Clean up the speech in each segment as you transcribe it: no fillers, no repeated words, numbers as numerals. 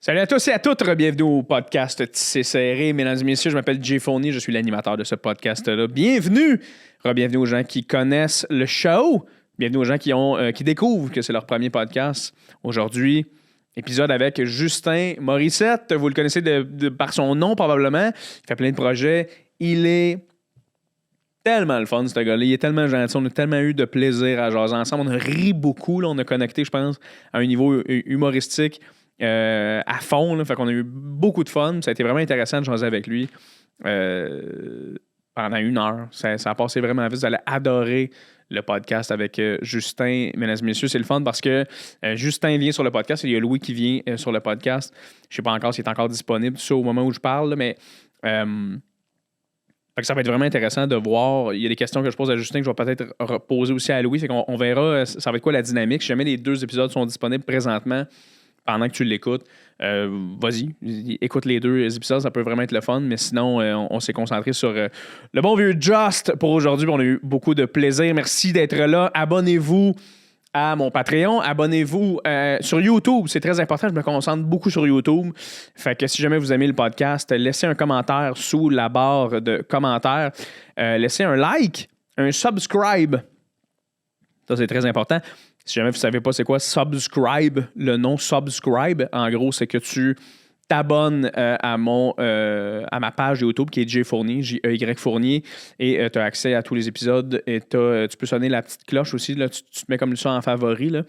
Salut à tous et à toutes, bienvenue au podcast Tissé Serré. Mesdames et messieurs, je m'appelle Jay Fournier, je suis l'animateur de ce podcast-là. Bienvenue aux gens qui connaissent le show, bienvenue aux gens qui découvrent que c'est leur premier podcast. Aujourd'hui, épisode avec Justin Morissette, vous le connaissez par son nom probablement, il fait plein de projets, il est tellement le fun, ce gars-là. Il est tellement gentil. On a tellement eu de plaisir à jaser ensemble. On a ri beaucoup. Là. On a connecté, je pense, à un niveau humoristique à fond. Là. Fait qu'on a eu beaucoup de fun. Ça a été vraiment intéressant de jaser avec lui pendant 1 heure. Ça a passé vraiment vite. Vous allez adorer le podcast avec Justin. Mesdames et messieurs, c'est le fun parce que Justin vient sur le podcast. Il y a Louis qui vient sur le podcast. Je ne sais pas encore s'il est encore disponible, tout ça, au moment où je parle, là, mais... Fait que ça va être vraiment intéressant de voir. Il y a des questions que je pose à Justin que je vais peut-être poser aussi à Louis. Fait qu'on verra ça va être quoi la dynamique. Si jamais les 2 épisodes sont disponibles présentement pendant que tu l'écoutes, vas-y, écoute les 2 épisodes. Ça peut vraiment être le fun. Mais sinon, on s'est concentré sur le bon vieux Just pour aujourd'hui. On a eu beaucoup de plaisir. Merci d'être là. Abonnez-vous à mon Patreon. Abonnez-vous sur YouTube. C'est très important. Je me concentre beaucoup sur YouTube. Fait que si jamais vous aimez le podcast, laissez un commentaire sous la barre de commentaires. Laissez un like, un subscribe. Ça, c'est très important. Si jamais vous ne savez pas c'est quoi subscribe, le nom subscribe, en gros, c'est que tu t'abonnes à ma page YouTube qui est Jay Fournier, J-E-Y Fournier, et tu as accès à tous les épisodes et tu peux sonner la petite cloche aussi. Là, tu te mets comme ça en favori. Là.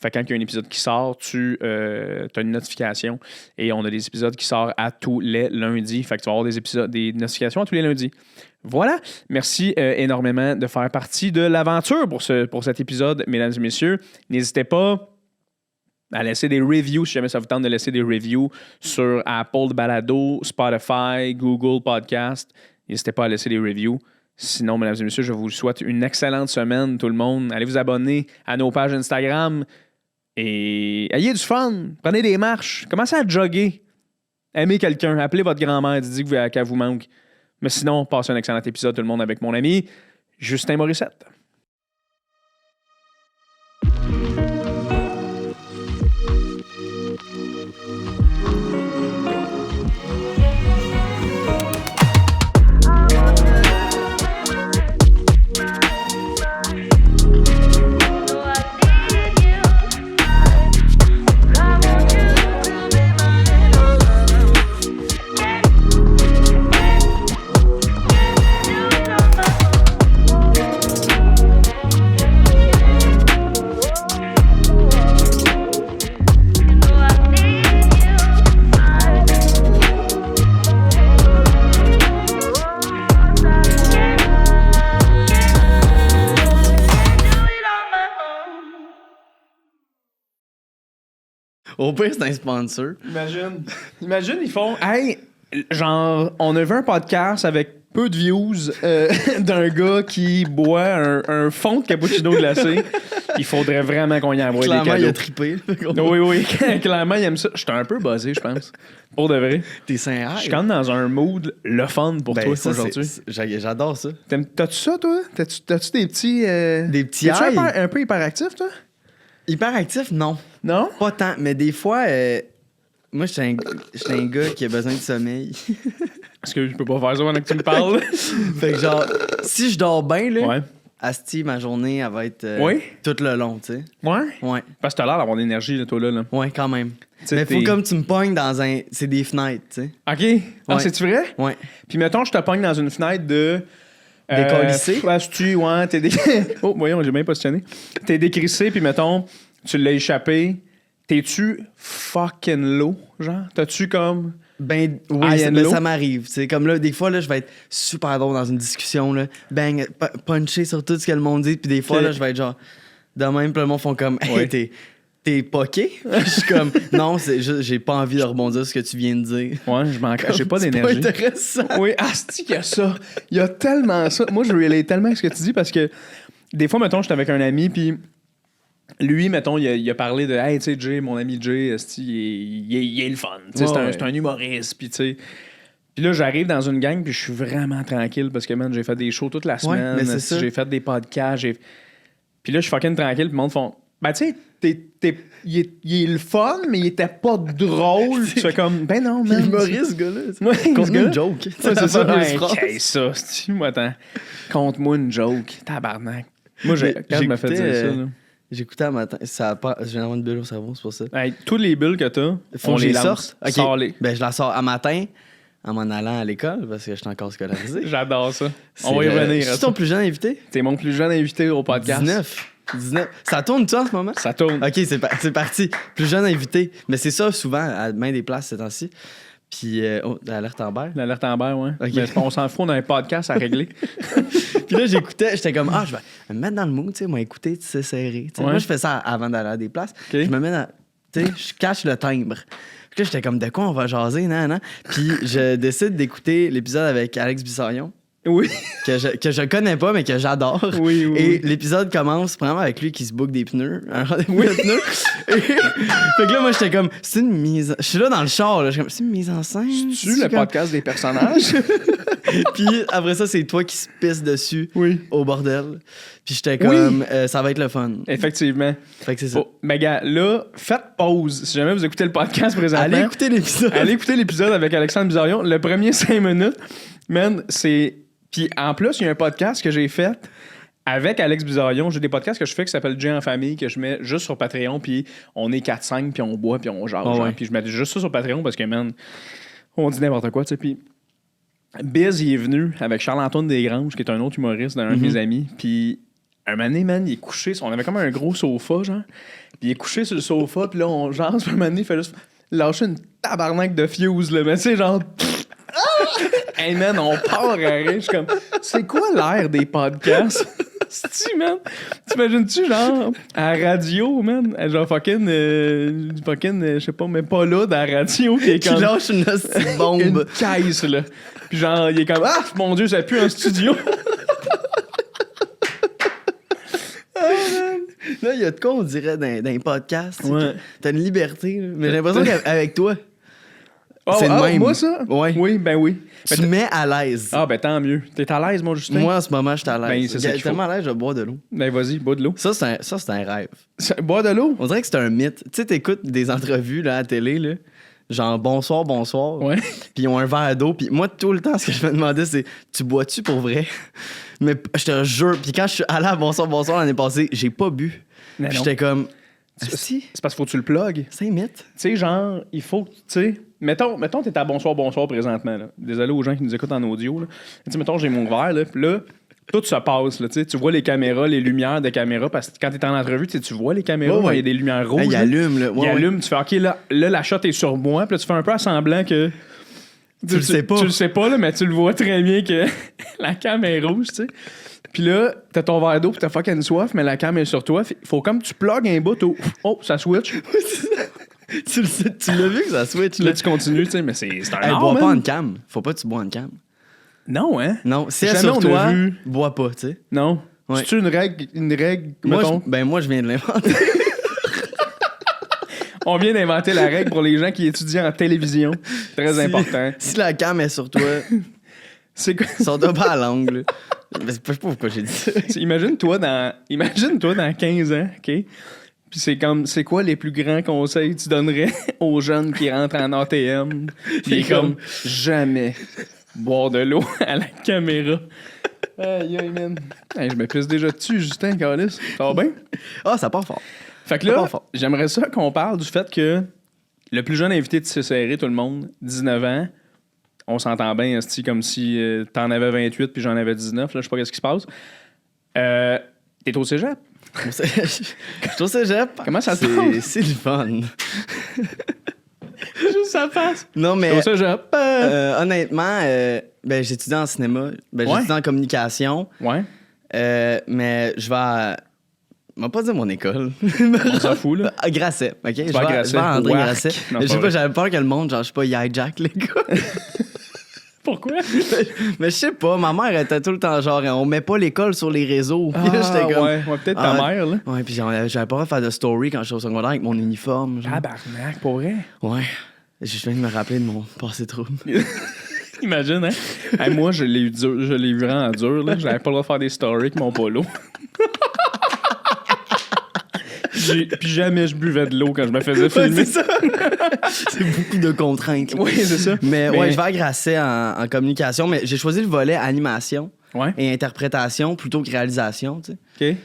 Fait que quand il y a un épisode qui sort, tu as une notification et on a des épisodes qui sortent à tous les lundis. Fait que tu vas avoir des notifications à tous les lundis. Voilà. Merci énormément de faire partie de l'aventure pour cet épisode, mesdames et messieurs. N'hésitez pas à laisser des reviews, si jamais ça vous tente de laisser des reviews sur Apple Balado, Spotify, Google Podcast. N'hésitez pas à laisser des reviews. Sinon, mesdames et messieurs, je vous souhaite une excellente semaine, tout le monde. Allez vous abonner à nos pages Instagram et ayez du fun. Prenez des marches. Commencez à jogger. Aimez quelqu'un. Appelez votre grand-mère. Dites qu'elle vous manque. Mais sinon, passez un excellent épisode, tout le monde, avec mon ami Justin Morissette. Au pire, c'est un sponsor. Imagine, ils font... Hey, genre, on a vu un podcast avec peu de views d'un gars qui boit un fond de cappuccino glacé. Il faudrait vraiment qu'on y envoie des cadeaux. Clairement, il a trippé. Oui. Clairement, il aime ça. J'étais un peu buzzé, je pense. Pour de vrai. T'es sain. Je suis quand même dans un mood le fun pour toi aujourd'hui. J'adore ça. T'as-tu ça, toi? T'as-tu des petits... Des petits T'es-tu un peu hyperactif, toi? Hyperactif, non. Non? Pas tant. Mais des fois, moi, je suis un gars qui a besoin de sommeil. Parce que je peux pas faire ça pendant que tu me parles. Fait que genre, si je dors bien, là, Ouais. asti, ma journée, elle va être Oui? tout le long, tu sais. Ouais? Ouais. Parce que t'as l'air d'avoir de l'énergie, là, toi, là. Ouais, quand même. T'sais, Mais faut comme tu me pognes dans un... C'est des fenêtres, tu sais. OK. Ah, Ouais. c'est-tu vrai? Ouais. Puis mettons, je te pogne dans une fenêtre de... Décollissé? Ouais, t'es Oh, voyons, j'ai bien positionné. T'es décrissé, puis mettons, tu l'as échappé. T'es-tu fucking low, genre? T'as-tu comme... Ben oui, ça m'arrive. C'est comme là, des fois, là, je vais être super drôle dans une discussion, là. Bang, puncher sur tout ce que le monde dit. Puis des fois, là, je vais être genre... De même, puis le monde font comme... Hey, Ouais. t'es poqué? Je suis comme... Non, c'est juste, j'ai pas envie de rebondir sur ce que tu viens de dire. Ouais, j'ai pas d'énergie. C'est pas intéressant. Oui, asti qu'il y a ça. Il y a tellement ça. Moi, je relate tellement à ce que tu dis parce que des fois, mettons, j'étais avec un ami, puis lui, mettons, il a parlé de « Hey, tu sais, Jay, mon ami Jay, asti, il est le fun. Tu sais, c'est un humoriste, puis tu sais... » Puis là, j'arrive dans une gang, puis je suis vraiment tranquille parce que, man, j'ai fait des shows toute la semaine. mais c'est ça. J'ai fait des podcasts, Puis là, je suis fucking tranquille, puis le monde font Ben, tu sais, il est le fun, mais il était pas drôle. Tu fais comme, ben non, man. Humoriste, ce gars-là. Ouais, Conte-moi une joke. Ouais, c'est ça. Qu'est-ce ça? Moi, attends. Conte-moi une joke. Tabarnak. Moi, quand je me fais dire ça, là. J'écoutais un matin. Ça a pas... J'ai une bulle au cerveau, c'est pour ça. Hey, tous les bulles que t'as, faut que je les sorte. Okay. Sors-les. Ben, je la sors à matin en m'en allant à l'école parce que je suis encore scolarisé. J'adore ça. On va y revenir. C'est ton plus jeune invité? T'es mon plus jeune invité au podcast. 19. Ça tourne, ça, en ce moment? Ça tourne. OK, c'est parti. Plus jeune invité. Mais c'est ça, souvent, à main des places, ces temps-ci. Puis, l'alerte Amber. L'alerte Amber, ouais. Okay. Mais on s'en fout, on a un podcast à régler. Puis là, j'écoutais, j'étais comme, je vais me mettre dans le mood, tu sais, moi, écouter, tu sais, serré. Ouais. Moi, je fais ça avant d'aller à des places. Okay. Je me mets dans, tu sais, je cache le timbre. Puis là, j'étais comme, de quoi on va jaser, non? Puis je décide d'écouter l'épisode avec Alex Bissarion. Oui. Que je connais pas, mais que j'adore. Oui. Et l'épisode commence vraiment avec lui qui se boucle des pneus. Un rendez-vous de pneus. Fait que là, moi, j'étais comme, c'est une mise. Je suis là dans le char, là. Je suis comme, c'est une mise en scène. C'est le podcast des personnages. Puis après ça, c'est toi qui se pisse dessus au bordel. Puis j'étais comme, ça va être le fun. Effectivement. Fait que c'est ça. Mais gars, là, faites pause. Si jamais vous écoutez le podcast présentement. Allez écouter l'épisode. Allez écouter l'épisode avec Alexandre Bizarion. Le premier 5 minutes, man, c'est... Puis en plus, il y a un podcast que j'ai fait avec Alex Bizarion. J'ai des podcasts que je fais qui s'appellent Jay en famille, que je mets juste sur Patreon, puis on est 4-5, puis on boit, puis on jase. Puis je mets juste ça sur Patreon parce que, man, on dit n'importe quoi, tu sais. Puis Biz, il est venu avec Charles-Antoine Desgranges, qui est un autre humoriste d'un de mes amis. Puis un moment donné, man, il est couché. On avait comme un gros sofa, genre. Puis il est couché sur le sofa, puis là, on jase. Puis un moment donné, il fait juste lâcher une tabarnak de fuse, là. Mais tu sais, genre... Hey man, on part à rire. Je suis comme, c'est quoi l'air des podcasts? C'est-tu, man? T'imagines-tu, genre, à la radio, man? Genre, fucking, je sais pas, mais pas là, dans la radio. Qui lâche une bombe. Une caisse, là. Puis genre, il est comme, ah, mon Dieu, ça pue un studio. Là, il y a de quoi, on dirait, dans les podcasts. Ouais. T'as une liberté, là. Mais j'ai l'impression qu'avec toi... C'est le même. Moi, ça? Ouais. Oui, ben oui. Tu me mets à l'aise. Ah, ben tant mieux. T'es à l'aise, moi, Justin? Moi, en ce moment, je suis à l'aise. Ben, c'est tellement à l'aise, je vais boire de l'eau. Ben, vas-y, bois de l'eau. Ça, c'est un rêve. Boire de l'eau? On dirait que c'est un mythe. Tu sais, t'écoutes des entrevues là, à la télé, là, genre bonsoir. Ouais. Puis ils ont un verre d'eau. Puis moi, tout le temps, ce que je me demandais, c'est tu bois-tu pour vrai? Mais je te jure. Puis quand je suis allé à bonsoir l'année passée, j'ai pas bu. Puis j'étais comme. C'est parce qu'il faut que tu le plugues. C'est un mythe. Tu sais, genre, il faut que, tu sais... Mettons, t'es à bonsoir présentement, là. Désolé aux gens qui nous écoutent en audio, là. Tu sais, mettons, j'ai mon verre, là, puis là, tout se passe, là, tu sais. Tu vois les caméras, les lumières de caméra, parce que quand t'es en entrevue, tu vois les caméras, il y a des lumières rouges. Il allume, là. Il allume, tu fais, OK, là, la shot est sur moi, puis là, tu fais un peu à semblant que... Tu le sais pas. Tu le sais pas, là, mais tu le vois très bien que la cam est rouge, tu sais. Puis là, t'as ton verre d'eau, puis t'as fucking soif, mais la cam est sur toi. Faut comme tu plugues un bout, oh, ça switch. Tu l'as vu que ça switch, là. Là, tu continues, tu sais, mais c'est un art, bois pas en cam. Faut pas que tu bois en cam. Non, hein? Non, si elle sur toi, bois pas, tu sais. Non. Ouais. C'est-tu une règle, mettons? Moi, je viens de l'inventer. On vient d'inventer la règle pour les gens qui étudient en télévision. Très important. Si la cam est sur toi... C'est quoi? Sont pas à l'angle. Je sais pas pourquoi j'ai dit ça. Imagine-toi dans 15 ans, OK? Puis c'est quoi les plus grands conseils que tu donnerais aux jeunes qui rentrent en ATM? Puis comme jamais boire de l'eau à la caméra. Aïe, man. Hey, je me pisse déjà dessus, Justin, Carlis. Ça va bien? Ah, ça part fort. Fait que là, j'aimerais ça qu'on parle du fait que le plus jeune invité de CCR, tout le monde, 19 ans, on s'entend bien, comme si t'en avais 28 puis j'en avais 19. Là, je sais pas ce qui se passe. T'es au cégep? Je suis au cégep. Comment ça se passe? C'est le fun. Juste ça passe. Non, mais... Au cégep. Honnêtement, j'étudie en cinéma. J'étudie en communication. Ouais. Mais je vais... On va pas dire mon école. On s'en fout, là. Grasset, OK? Je vais à André Grasset. Je sais pas, j'avais peur que le monde, genre, je sais pas, hijack, les gars. Pourquoi? Mais je sais pas, ma mère était tout le temps genre, on met pas l'école sur les réseaux. Puis là, j'étais comme... ouais, peut-être ta mère, là. Ouais, puis j'avais pas le droit de faire de story quand j'étais au secondaire avec mon uniforme. Tabarnak, pour vrai? Ouais. Je viens de me rappeler de mon passé trouble. Imagine, hein? Hey, moi, je l'ai eu vraiment dur, là. J'avais pas le droit de faire des stories avec mon polo. Puis jamais je buvais de l'eau quand je me faisais filmer. c'est ça. C'est beaucoup de contraintes. Oui, c'est ça. Mais ouais, je vais agrasser en communication, mais j'ai choisi le volet animation et interprétation plutôt que réalisation, tu sais. OK.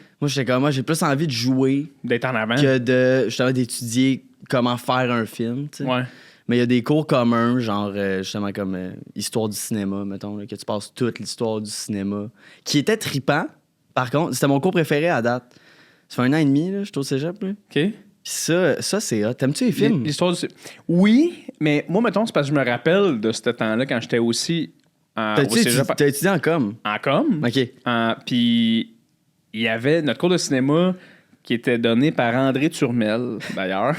Moi, j'ai plus envie de jouer D'être en avant. que justement d'étudier comment faire un film, tu sais. Ouais. Mais il y a des cours communs, genre justement comme histoire du cinéma, mettons, là, que tu passes toute l'histoire du cinéma, qui était trippant. Par contre, c'était mon cours préféré à date. Ça fait 1 an et demi, là, je suis au cégep. Là. OK. Puis ça c'est hot. T'aimes-tu les films? L'histoire du... Oui, mais moi, mettons, c'est parce que je me rappelle de ce temps-là quand j'étais aussi au cégep. T'as étudié en com? En com. OK. Puis il y avait notre cours de cinéma qui était donné par André Turmel, d'ailleurs.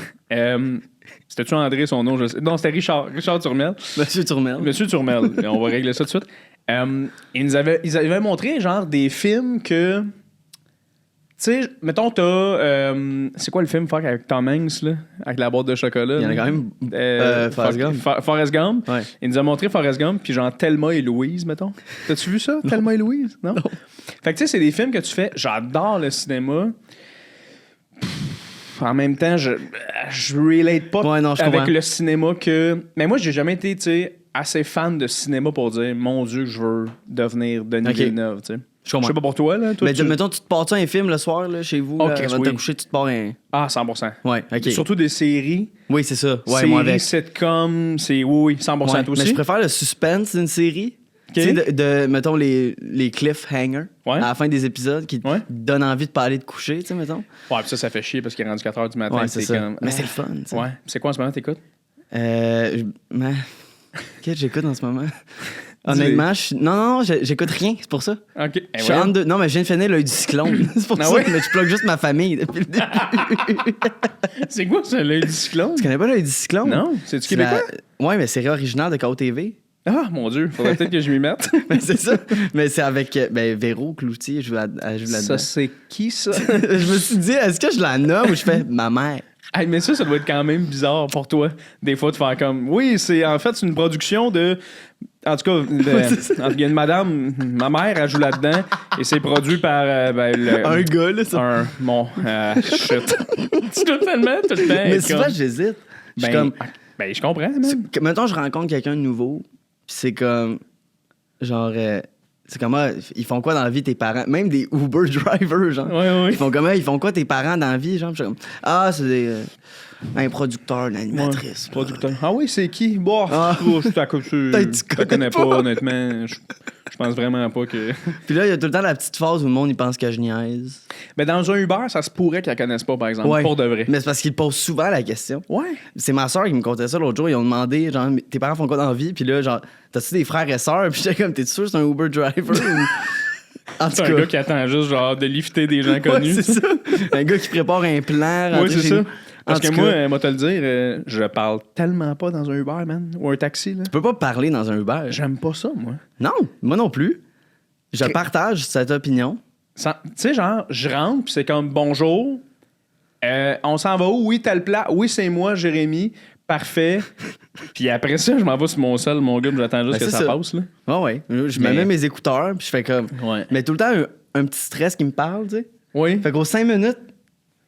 C'était-tu André, son nom? Non, c'était Richard Turmel. Monsieur Turmel. Monsieur Turmel. On va régler ça tout de suite. Ils avaient montré, genre, des films que... Tu sais, mettons, t'as... c'est quoi le film fuck avec Tom Hanks, là? Avec la boîte de chocolat? Il y en a quand même... Forrest Gump. Forrest Gump. Ouais. Il nous a montré Forrest Gump, puis genre Thelma et Louise, mettons. T'as-tu vu ça? Thelma et Louise? Non? Fait que tu sais, c'est des films que tu fais... J'adore le cinéma. En même temps, je relate pas avec le cinéma que... Mais moi, j'ai jamais été, tu sais, assez fan de cinéma pour dire, mon Dieu, je veux devenir Denis Villeneuve, tu sais. Je sais pas pour toi, là. Toi, mais mettons, tu te pars un film le soir, là, chez vous, là, avant de te coucher, tu te pars un... Ah, 100%. Ouais, OK. Surtout des séries. Oui, c'est ça. Ouais, séries, moi avec. sitcoms, c'est... Oui, 100% ouais. aussi. Mais je préfère le suspense d'une série. Okay. Tu sais, mettons, les cliffhangers à la fin des épisodes qui te donnent envie de pas aller te coucher, tu sais, mettons. Ouais, puis ça fait chier parce qu'il est rendu 4 h du matin. Ouais, c'est ça. Comme... Mais c'est le fun, tu sais. Ouais. C'est quoi en ce moment, t'écoutes? Qu'est-ce que j'écoute en ce moment? Honnêtement, non, j'écoute rien, c'est pour ça. OK. Je suis non, mais je viens de finir l'œil du cyclone. C'est pour ça, mais je plug juste ma famille depuis le début. C'est quoi ça, l'œil du cyclone? Tu connais pas l'œil du cyclone? Non, c'est-tu québécois? Ouais, mais c'est originaire de KO TV. Ah, mon Dieu, faudrait peut-être que je m'y mette. Mais c'est ça. Mais c'est avec Véro Cloutier, je joue là-dedans. Ça, c'est qui, ça? Je me suis dit, est-ce que je la nomme ou je fais ma mère? Hey, mais ça doit être quand même bizarre pour toi. Des fois, de faire comme... Oui, c'est une production de... En tout cas, il y a une madame, ma mère, elle joue là-dedans, et c'est produit par... un gars, là, ça. Shit. Tu dois tellement tout le temps. Mais souvent, j'hésite. Je comprends, même. Mettons, je rencontre quelqu'un de nouveau, puis c'est comme... Genre... c'est comme, ils font quoi dans la vie, tes parents? Même des Uber drivers, genre. Ouais. Ils font quoi, tes parents dans la vie, genre? Je suis comme, c'est un producteur, une animatrice. Ouais, producteur. Ah oui, c'est qui? Bon, je connais pas, honnêtement. Je pense vraiment pas que... Puis là, il y a tout le temps la petite phase où le monde, il pense que je niaise. Mais dans un Uber, ça se pourrait qu'ils la connaissent pas, par exemple, pour de vrai. Mais c'est parce qu'ils posent souvent la question. Ouais. C'est ma soeur qui me contait ça l'autre jour. Ils ont demandé, genre, tes parents font quoi dans la vie? Puis là, genre, t'as-tu des frères et sœurs? Puis j'étais comme, t'es sûr que c'est un Uber driver? C'est un gars qui attend juste, genre, de lifter des gens connus. Ouais, c'est ça. Un gars qui prépare un plan. Oui, c'est ça. Parce que moi, moi te le dire, je parle tellement pas dans un Uber, man. Ou un taxi, là. Tu peux pas parler dans un Uber. J'aime pas ça, moi. Non, moi non plus. Je partage cette opinion. Tu sais, genre, je rentre, puis c'est comme bonjour. On s'en va où? Oui, telle place. Oui, c'est moi, Jérémy. Parfait. Puis après ça, je m'en vais sur mon sol, mon gars, j'attends juste que ça passe, là. Ouais. Je me mets mes écouteurs, puis je fais comme. Ouais. Mais tout le temps, un petit stress qui me parle, tu sais. Oui. Fait qu'aux 5 minutes,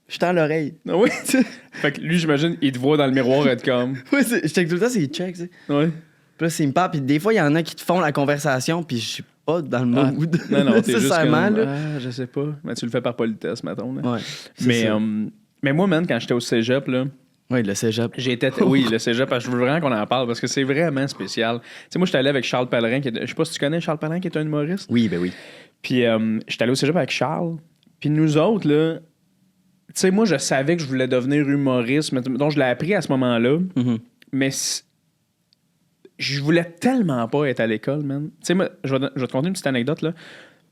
je tends l'oreille. Oui. Fait que lui, j'imagine, il te voit dans le miroir être comme. Oui, je check tout le temps, c'est check, tu sais. Oui. Puis là, s'il me parle, puis des fois, il y en a qui te font la conversation, puis je suis pas dans le mood. Non, t'es juste comme... là. je sais pas. Mais tu le fais par politesse, mettons. Là. Ouais. Mais moi, man, quand j'étais au cégep, là... Oui, le cégep. Oui, le cégep, parce que je veux vraiment qu'on en parle, parce que c'est vraiment spécial. Tu sais, moi, j'étais allé avec Charles Pellerin, je sais pas si tu connais Charles Pellerin, qui est un humoriste. Oui, ben oui. Puis j'étais allé au cégep avec Charles. Puis nous autres, là... Tu sais, moi, je savais que je voulais devenir humoriste, donc je l'ai appris à ce moment-là. Mm-hmm. Mais je voulais tellement pas être à l'école, man. Tu sais, je vais te conter une petite anecdote, là.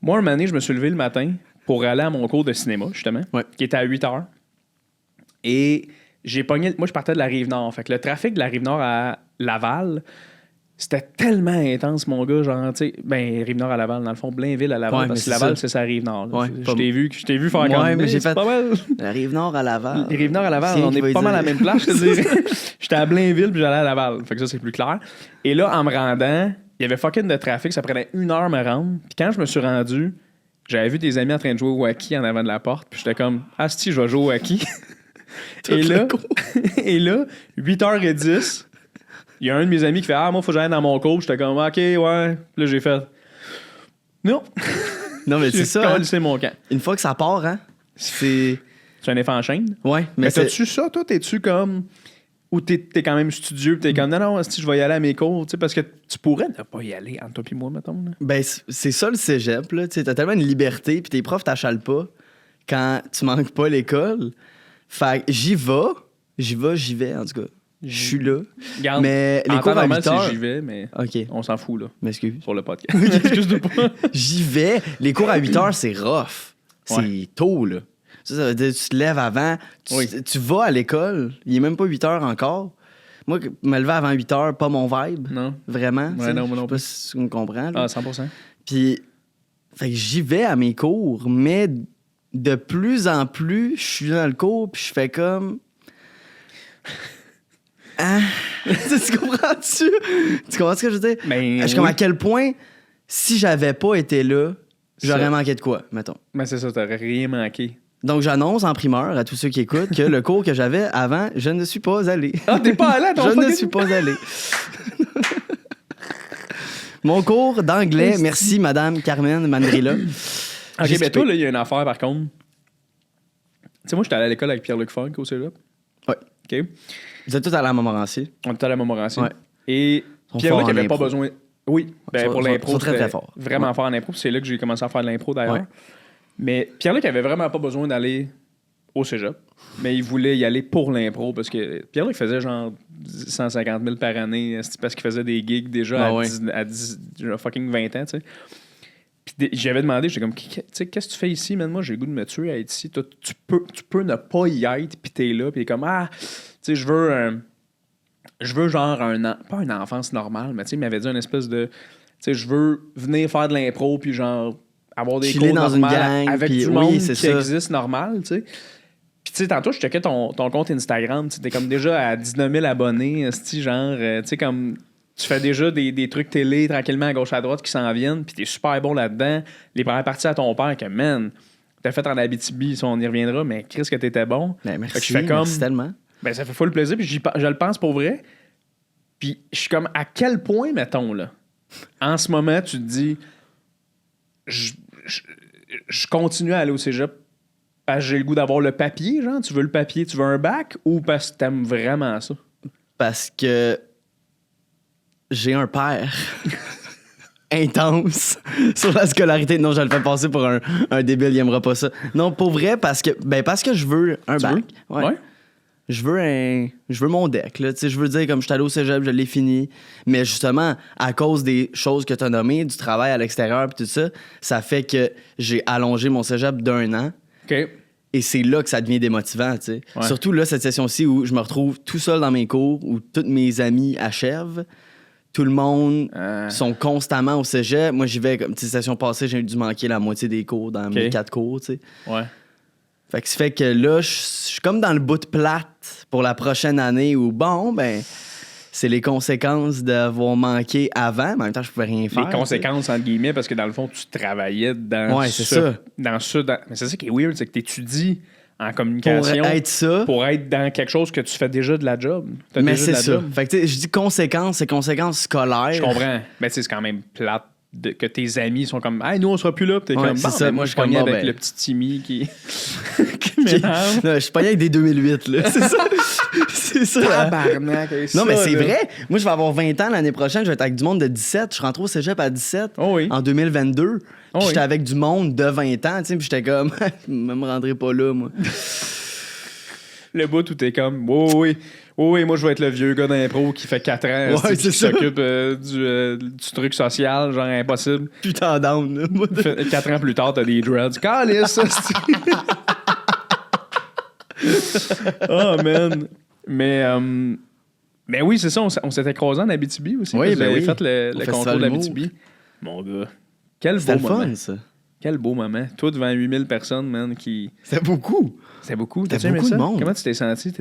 Moi, un moment donné, je me suis levé le matin pour aller à mon cours de cinéma, justement, qui était à 8 h. Et j'ai pogné... Moi, je partais de la Rive-Nord. Fait que le trafic de la Rive-Nord à Laval... C'était tellement intense, mon gars, genre, tu sais, Rive-Nord à Laval, dans le fond, Blainville à Laval, parce que Laval, c'est ça, Rive-Nord. Ouais, je t'ai vu faire comme mais j'ai fait pas mal. La Rive-Nord à Laval. Rive-Nord à Laval, on est pas mal à la même place, je te dirais. J'étais à Blainville, puis j'allais à Laval. Fait que ça, c'est plus clair. Et là, en me rendant, il y avait fucking de trafic, ça prenait 1 heure me rendre. Puis quand je me suis rendu, j'avais vu des amis en train de jouer au hockey en avant de la porte, puis j'étais comme, ah, si, je vais jouer au hockey. et là, 8h10, il y a un de mes amis qui fait, ah, moi, faut que j'aille dans mon cours. J'étais comme, ok, ouais. Là, j'ai fait, non. Non, mais c'est ça. C'est mon camp. Une fois que ça part, hein, c'est un effet en chaîne. Ouais, mais t'as-tu ça, toi? T'es-tu comme. Ou t'es quand même studieux, pis t'es comme, non, si je vais y aller à mes cours, tu sais, parce que tu pourrais ne pas y aller entre toi et moi, mettons. Là. Ben, c'est ça le cégep, là. Tu sais, t'as tellement une liberté, puis tes profs t'achalent pas quand tu manques pas l'école. Fait que j'y vais, en tout cas. Je suis là. Garde, mais les cours à 8 heures... j'y vais, mais on s'en fout, là. M'excuse. Pour le podcast. Excuse-moi pas. J'y vais. Les cours à 8 heures, c'est rough. C'est tôt, là. Ça veut dire tu te lèves avant, tu vas à l'école, il est même pas 8 heures encore. Moi, me lever avant 8 heures, pas mon vibe. Non. Vraiment. Ouais, non, moi non plus. Je sais pas si tu me comprends. Là. Ah, 100%. Puis, fait que j'y vais à mes cours, mais de plus en plus, je suis dans le cours, puis je fais comme... Ah, tu comprends-tu? Tu comprends ce que je veux dire? Ben, je suis comme à quel point, si j'avais pas été là, j'aurais manqué de quoi, mettons. Ben c'est ça, t'aurais rien manqué. Donc, j'annonce en primeur à tous ceux qui écoutent que le cours que j'avais avant, je ne suis pas allé. Ah, t'es pas allé à ton Je ne suis pas allé. Mon cours d'anglais, merci Madame Carmen Mandrilla. OK, ben toi, il y a une affaire par contre. Tu sais, moi, j'étais allé à l'école avec Pierre-Luc Funk au cégep. Ouais. OK. Vous êtes tous allés à Montmorency. On était allé à Montmorency. Ouais. Et Pierre-Luc n'avait pas besoin... Oui, ben, pour l'impro, très, très fort. Vraiment fort en impro. C'est là que j'ai commencé à faire de l'impro, d'ailleurs. Ouais. Mais Pierre-Luc avait vraiment pas besoin d'aller au cégep. Mais il voulait y aller pour l'impro parce que Pierre-Luc faisait genre 150 000 par année parce qu'il faisait des gigs déjà à 10, fucking 20 ans, tu sais. Puis j'avais demandé, j'étais comme, tu sais, qu'est-ce que tu fais ici, man? Moi, j'ai le goût de me tuer à être ici. Toi, tu peux ne pas y être, puis t'es là, puis il est comme, ah, tu sais, je veux genre pas une enfance normale, mais tu sais, il m'avait dit une espèce de, tu sais, je veux venir faire de l'impro, puis genre avoir des cours dans normales une gang, avec puis du monde qui ça. existe normal, tu sais. Puis tu sais, tantôt, je checkais ton compte Instagram, tu t'es comme déjà à 19 000 abonnés, genre, tu sais, comme... Tu fais déjà des trucs télé tranquillement à gauche à droite qui s'en viennent, puis t'es super bon là-dedans. Les premières parties à ton père que, man, t'as fait en Abitibi, on y reviendra, mais Chris que t'étais bon. Ben, merci, merci tellement. Ben, ça fait full plaisir, puis je le pense pour vrai. Puis je suis comme, à quel point, mettons, là, en ce moment, tu te dis, je continue à aller au cégep parce que j'ai le goût d'avoir le papier, genre, tu veux le papier, tu veux un bac, ou parce que t'aimes vraiment ça? Parce que j'ai un père intense sur la scolarité. Non, je le fais passer pour un débile, il aimera pas ça. Non, pour vrai, parce que je veux un bac. Ouais. Je veux mon deck, là. Tu sais, je veux dire, comme je suis allé au cégep, je l'ai fini. Mais justement, à cause des choses que tu as nommées, du travail à l'extérieur et tout ça, ça fait que j'ai allongé mon cégep d'1 an. OK. Et c'est là que ça devient démotivant, tu sais. Ouais. Surtout là, cette session-ci où je me retrouve tout seul dans mes cours, où tous mes amis achèvent. Tout le monde sont constamment au cégep. Moi, j'y vais, comme, session passée, j'ai dû manquer la moitié des cours dans mes 4 cours, tu sais. Ouais. Fait que ça fait que là, je suis comme dans le bout de plate pour la prochaine année où, bon, ben, c'est les conséquences d'avoir manqué avant, mais en même temps, je pouvais rien faire. Les conséquences, entre guillemets, parce que dans le fond, tu travaillais dans mais c'est ça qui est weird, c'est que tu étudies en communication pour être dans quelque chose que tu fais déjà de la job. Mais c'est ça. Fait que je dis conséquences, c'est conséquences scolaires. Je comprends. Mais c'est quand même plate que tes amis sont comme, hey, nous, on sera plus là. Puis t'es comme, c'est ça. Moi, je pognais avec le petit Timmy qui m'énerve. Non, je pognais avec des 2008, là. C'est ça. C'est ça. Tabarnak. Non, mais c'est vrai. Moi, je vais avoir 20 ans l'année prochaine. Je vais être avec du monde de 17. Je rentre au cégep à 17 en 2022. Puis j'étais avec du monde de 20 ans, tu sais, puis j'étais comme, je me rendrai pas là, moi. Le bout où t'es comme, oui, moi je vais être le vieux gars d'impro qui fait 4 ans qui s'occupe du truc social, genre impossible. Putain down, là. 4 ans plus tard, t'as des dreads. Calice, ça, oh, man. Mais oui, c'est ça, on s'était croisés en Abitibi aussi. Oui, j'avais fait le concours d'Abitibi. Mon gars. Quel beau moment. Fun, ça. Quel beau moment. Toi, devant 8000 personnes, man, qui... C'est beaucoup. C'est beaucoup. T'as beaucoup aimé ça? de monde. Comment tu t'es senti?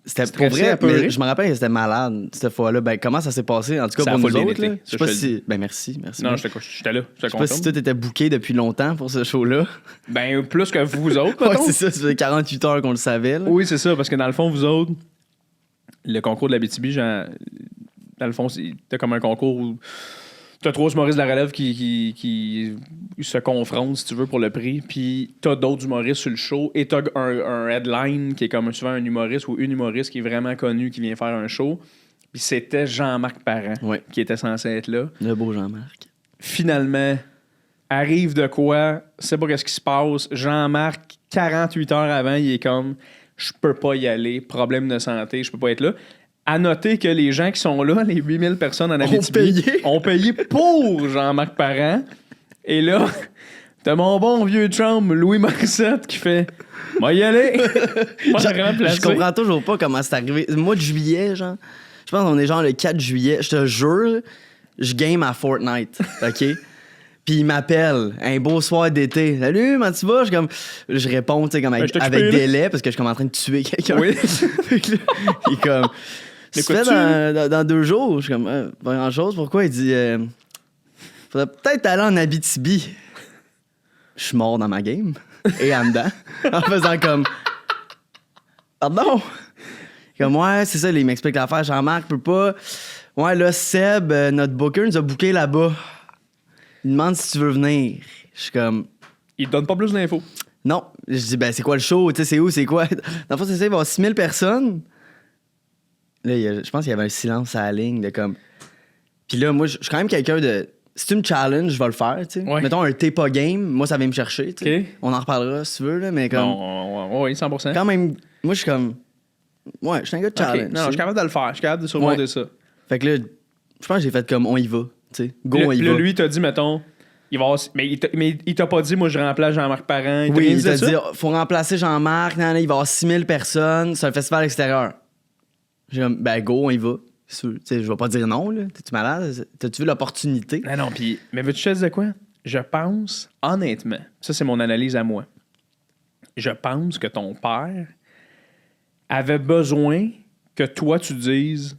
C'était pour vrai, mais je me rappelle que c'était malade cette fois-là. Ben, comment ça s'est passé? En tout cas, ça pour nous autres. Là, je sais pas si... Ben, merci. Non, j'étais là. Je sais pas si tout était booké depuis longtemps pour ce show-là. Ben, plus que vous autres, ouais, c'est ça. Ça faisait 48 heures qu'on le savait. Là. Oui, c'est ça, parce que dans le fond, vous autres, le concours de l'Abitibi, dans le fond, c'était comme un concours où t'as 3 humoristes de la relève qui se confrontent, si tu veux, pour le prix. Puis t'as d'autres humoristes sur le show. Et t'as un headline qui est comme souvent un humoriste ou une humoriste qui est vraiment connue, qui vient faire un show. Puis c'était Jean-Marc Parent qui était censé être là. Le beau Jean-Marc. Finalement, arrive de quoi? C'est pas qu'est-ce qui se passe. Jean-Marc, 48 heures avant, il est comme « Je peux pas y aller. Problème de santé. Je peux pas être là. » À noter que les gens qui sont là, les 8000 personnes en Abitibi, ont payé pour Jean-Marc Parent. Et là, t'as mon bon vieux chum, Louis Morissette, qui fait « Moi y aller! » Je comprends toujours pas comment c'est arrivé. Le mois de juillet, genre, je pense qu'on est genre le 4 juillet. Je te jure, je game à Fortnite, OK? Puis il m'appelle, un beau soir d'été. « Salut, comment tu vas? » Je réponds, tu sais, comme avec délai, parce que je suis comme en train de tuer quelqu'un. Oui. Il est comme... Tu fais dans 2 jours. Je suis comme, pas grand-chose. Pourquoi? Il dit, faudrait peut-être aller en Abitibi. Je suis mort dans ma game. Et en dedans. En faisant comme, pardon? Comme, ouais, c'est ça, il m'explique l'affaire. Jean-Marc peut pas. Ouais, là, Seb, notre booker, nous a booké là-bas. Il demande si tu veux venir. Je suis comme... Il te donne pas plus d'infos. Non. Je dis, ben, c'est quoi le show? Tu sais, c'est où? C'est quoi? Dans le fond, c'est ça, il va y avoir 6000 personnes. Là, je pense qu'il y avait un silence à la ligne de comme. Puis là, moi, je suis quand même quelqu'un de. Si tu me challenges, je vais le faire, tu sais. Ouais. Mettons un t'es pas game, moi, ça vient me chercher, tu sais. Okay. On en reparlera si tu veux, là, mais comme. Non, oui, 100%. Quand même, moi, je suis comme. Ouais, je suis un gars de challenge. Okay. Non, je suis capable de le faire. Je suis capable de surmonter ça. Fait que là, je pense que j'ai fait comme on y va, tu sais. Go, on y va. Là, lui, il t'a dit, mettons. Mais il t'a pas dit, moi, je remplace Jean-Marc Parent. Oui, il t'a dit, faut remplacer Jean-Marc, il va y avoir 6000 personnes, c'est un festival extérieur. J'ai comme, ben go, on y va. Je vais pas dire non, là. T'es-tu malade? T'as-tu vu l'opportunité? Non, puis, mais veux-tu te dire quoi? Je pense, honnêtement, ça c'est mon analyse à moi, je pense que ton père avait besoin que toi tu dises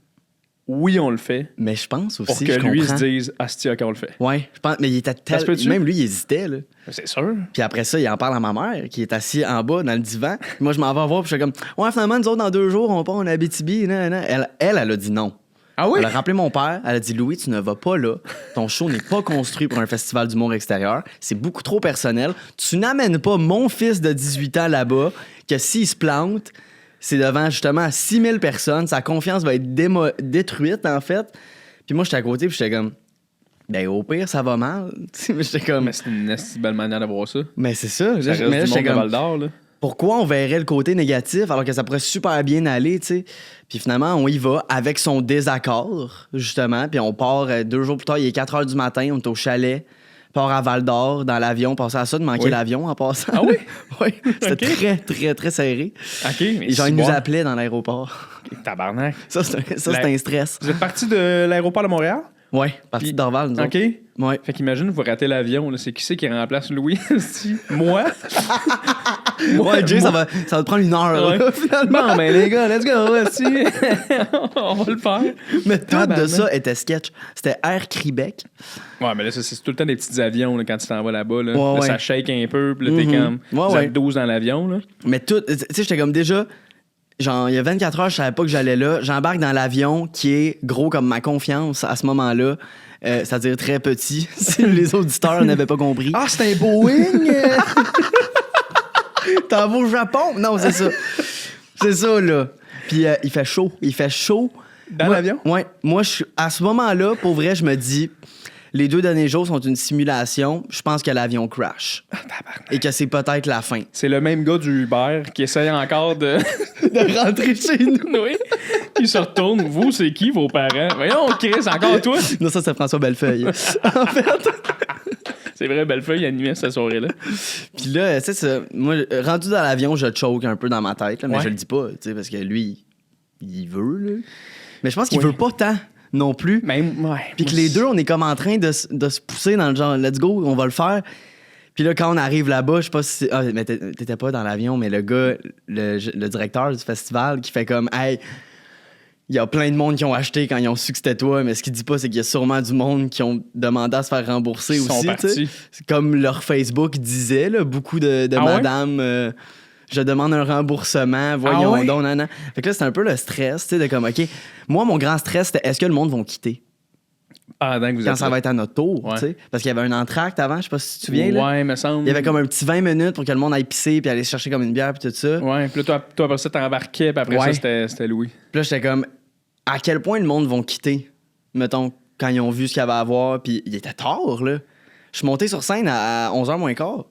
oui, on le fait. Mais je pense aussi, pour que lui se dise asti, ok, on le fait. Ouais, je pense, mais il était tellement. Même lui, il hésitait, là. C'est sûr. Puis après ça, il en parle à ma mère, qui est assise en bas dans le divan. Moi, je m'en vais voir, puis je suis comme, ouais, finalement, nous autres, dans 2 jours, on part en Abitibi. Elle a dit non. Ah oui? Elle a rappelé mon père, elle a dit, Louis, tu ne vas pas là. Ton show n'est pas construit pour un festival d'humour extérieur. C'est beaucoup trop personnel. Tu n'amènes pas mon fils de 18 ans là-bas, que s'il se plante, c'est devant justement 6000 personnes. Sa confiance va être détruite, en fait. Puis moi, j'étais à côté, puis j'étais comme, ben au pire, ça va mal. J'étais comme... Mais c'est une belle manière de voir ça. Mais c'est ça. Ça reste du monde de Val-d'Or, là. Pourquoi on verrait le côté négatif alors que ça pourrait super bien aller, tu sais? Puis finalement, on y va avec son désaccord, justement. Puis on part 2 jours plus tard, il est 4 h du matin, on est au chalet. Part à Val-d'Or, dans l'avion, passer à ça de manquer l'avion en passant. Ah oui? Oui, c'était très, très, très serré. OK. Mais genre, ils nous appelaient dans l'aéroport. Tabarnak. Ça, c'est un stress. Vous êtes parti de l'aéroport de Montréal? Oui, parti de Dorval, nous OK. Ouais. Fait qu'imagine, vous ratez l'avion. Là. C'est qui c'est qui remplace Louis? Moi? Ouais, Jay, ça va te prendre 1 heure, ouais. là, finalement. Non, mais les gars, let's go, aussi. On va le faire. Mais tout de ça était sketch. C'était Air Québec. Ouais, mais là, c'est tout le temps des petits avions là, quand tu t'en vas là-bas. Là. Ouais, là ça shake un peu, puis là, t'es comme... Vous êtes 12 dans l'avion, là. Mais tout... Tu sais, j'étais comme déjà... Genre, il y a 24 heures, je savais pas que j'allais là. J'embarque dans l'avion qui est gros comme ma confiance à ce moment-là. C'est-à-dire très petit, si les auditeurs n'avaient pas compris. Ah, c'est un Boeing! T'en vas au Japon? Non, c'est ça. C'est ça, là. Puis il fait chaud. Il fait chaud. Dans l'avion? Ouais. Moi, à ce moment-là, pour vrai, je me dis... Les 2 derniers jours sont une simulation. Je pense que l'avion crash. Et que c'est peut-être la fin. C'est le même gars du Uber qui essaye encore de rentrer chez nous. Oui. Il se retourne. Vous, c'est qui vos parents? Voyons, Chris, encore toi? Non, ça, c'est François Bellefeuille. En fait. C'est vrai, Bellefeuille animait cette soirée-là. Puis là, tu sais, moi, rendu dans l'avion, je choke un peu dans ma tête. Là, mais je le dis pas, tu sais, parce que lui, il veut, là. Mais je pense qu'il veut pas tant. Non plus. Même, ouais. Puis que les deux, on est comme en train de se pousser dans le genre, let's go, on va le faire. Puis là, quand on arrive là-bas, je sais pas si... Ah, mais t'étais pas dans l'avion, mais le gars, le directeur du festival, qui fait comme, hey, il y a plein de monde qui ont acheté quand ils ont su que c'était toi, mais ce qu'il dit pas, c'est qu'il y a sûrement du monde qui ont demandé à se faire rembourser aussi. C'est comme leur Facebook disait, là, beaucoup de madame... je demande un remboursement, voyons donc, nan. Fait que là, c'est un peu le stress, tu sais, de comme, OK, moi, mon grand stress, c'était est-ce que le monde va quitter? Quand ça va être à notre tour, tu sais. Parce qu'il y avait un entracte avant, je sais pas si tu te souviens. Ouais, me semble. Il y avait comme un petit 20 minutes pour que le monde aille pisser puis aller chercher comme une bière puis tout ça. Ouais, puis là, toi après ça, t'embarquais, puis après ça, c'était Louis. Puis là, j'étais comme, à quel point le monde vont quitter, mettons, quand ils ont vu ce qu'il y avait à voir, puis il était tard, là. Je suis monté sur scène à 11h moins quart.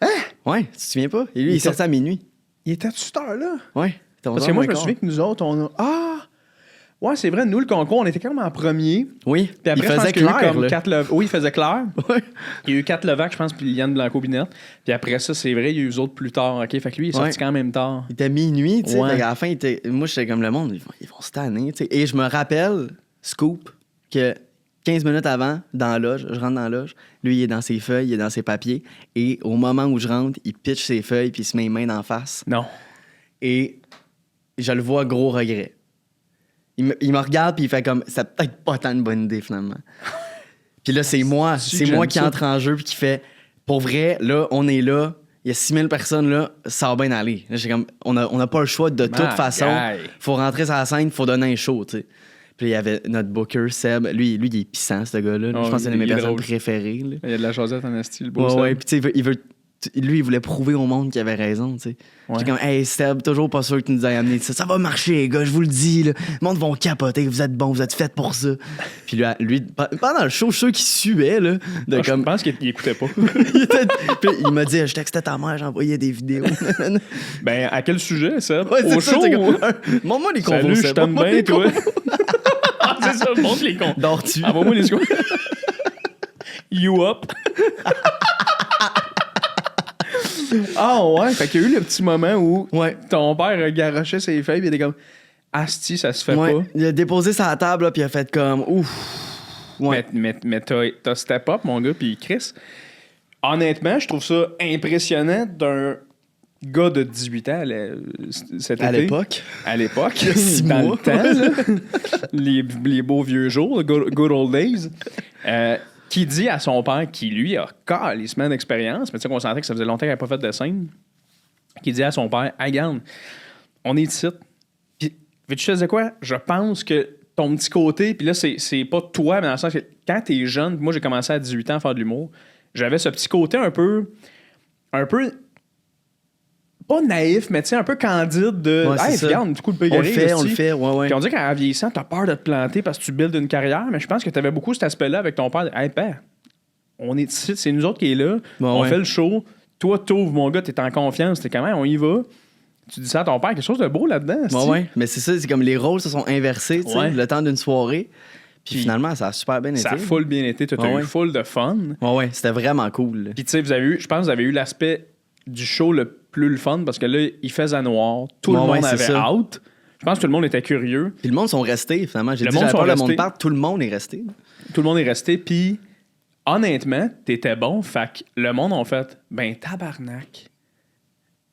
Hein? Ouais, tu te souviens pas? Et lui, il est sorti à minuit. Il était à cette heure-là? Ouais. Parce que moi, je me souviens que nous autres, on a... Ouais, c'est vrai, nous, le concours, on était quand même en premier. Oui, puis après, il faisait clair, Oui, il faisait clair. Ouais. Il y a eu 4 Levac, je pense, puis Yann Blanco-Binette. Puis après ça, c'est vrai, il y a eu eux autres plus tard. OK, fait que lui, il est sorti quand même tard. Il était minuit, tu sais. Ouais. À la fin, moi, j'étais comme le monde, ils vont se tanner, tu sais. Et je me rappelle, scoop, que 15 minutes avant, dans la loge, je rentre dans la loge, lui, il est dans ses feuilles, il est dans ses papiers. Et au moment où je rentre, il pitch ses feuilles, puis il se met les mains d'en face. Non. Et je le vois, gros regret. Il me regarde, puis il fait comme, c'est peut-être pas tant une bonne idée, finalement. Puis là, c'est moi qui entre en jeu, puis qui fait, pour vrai, là, on est là, il y a 6000 personnes là, ça va bien aller. Là, j'ai comme, on n'a pas le choix de toute façon. Faut rentrer sur la scène, faut donner un show, tu sais. Puis il y avait notre booker, Seb. Lui, il est puissant, ce gars-là. Je pense que c'est une de mes personnes préférées. Là. Il y a de la chaussette en esti, le beau Seb. Ouais, puis tu sais, lui, il voulait prouver au monde qu'il avait raison, tu sais. J'étais comme, hey, Seb, toujours pas sûr que tu nous aies amené ça. Ça va marcher, les gars, je vous le dis, là. Le monde va capoter, vous êtes bons, vous êtes faits pour ça. Puis lui, pendant le show, je suis sûr qu'il suait, là. Je pense qu'il écoutait pas. Puis il m'a dit, je textais ta mère, j'envoyais des vidéos. Ben, à quel sujet, Seb? Ouais, au show? Montre-moi les combos, Salut, je t'aime bien, toi. C'est ça, montre les cons. Dors-tu? Envoie-moi les secondes. You up? Ouais, fait qu'il y a eu le petit moment où ton père garochait ses feuilles et il était comme asti, ça se fait pas. Il a déposé sa table là, puis il a fait comme ouf. Ouais. Mais t'as step up, mon gars, puis Chris. Honnêtement, je trouve ça impressionnant d'un gars de 18 ans cet été. À l'époque. Il y a 6 mois. Dans le temps, là. les beaux vieux jours, good old days. Qui dit à son père, qui lui a calissement d'expérience, mais tu sais qu'on sentait que ça faisait longtemps qu'il n'avait pas fait de scène, qui dit à son père, hey, regarde, on est ici. Puis, veux-tu te dire quoi? Je pense que ton petit côté, puis là, c'est pas toi, mais dans le sens que quand t'es jeune, moi j'ai commencé à 18 ans à faire de l'humour, j'avais ce petit côté un peu pas naïf, mais tu sais, un peu candide de hey, regarde, du coup, le on le fait, ouais. Puis on dit qu'en vieillissant, t'as peur de te planter parce que tu builds une carrière, mais je pense que t'avais beaucoup cet aspect-là avec ton père. Hey, père, on est ici, c'est nous autres qui est là, on fait le show, toi, t'ouvres, mon gars, t'es en confiance, t'es quand même, on y va. Tu dis ça à ton père, quelque chose de beau là-dedans. Ouais, mais c'est ça, c'est comme les rôles se sont inversés, tu sais, le temps d'une soirée. Puis finalement, ça a super bien été. Ça a full bien été, t'as eu full de fun. Ouais, c'était vraiment cool. Puis tu sais, je pense que vous avez eu l'aspect du show le plus le fun parce que là, il faisait noir. Tout le monde avait hâte. Je pense que tout le monde était curieux. Puis le monde sont restés, finalement. J'ai dit, le monde part, tout le monde est resté. Tout le monde est resté. Puis, honnêtement, t'étais bon. Fait que le monde a fait, ben tabarnak.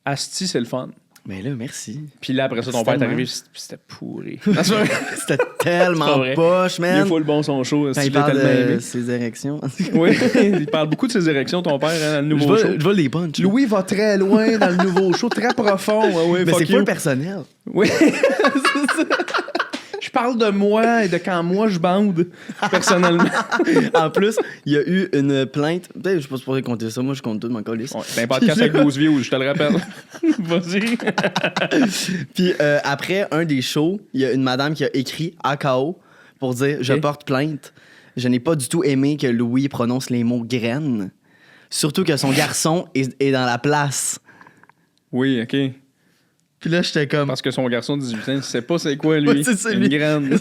Asti, c'est le fun. Mais là, merci. Puis là, après ça, ton père est arrivé, c'était pourri. C'était tellement poche, man. Il faut le bon son show. Il parle de ses érections. Oui, il parle beaucoup de ses érections, ton père, dans le nouveau show. Je vais les punch. Louis va très loin dans le nouveau show, très profond. Mais c'est pas le personnel. Oui. Je parle de moi et de quand moi je bande, personnellement. En plus, il y a eu une plainte. Peut-être que je suis pas supposé compter ça. Moi, je compte tout de mon colis. C'est un podcast avec 12 views, je te le rappelle. Vas-y. Puis après un des shows, il y a une madame qui a écrit AKO pour dire je porte plainte. Je n'ai pas du tout aimé que Louis prononce les mots graine. Surtout que son garçon est dans la place. Oui, OK. Puis là, j'étais comme... Parce que son garçon de 18 ans, il sait pas c'est quoi, lui. C'est ça, une graine.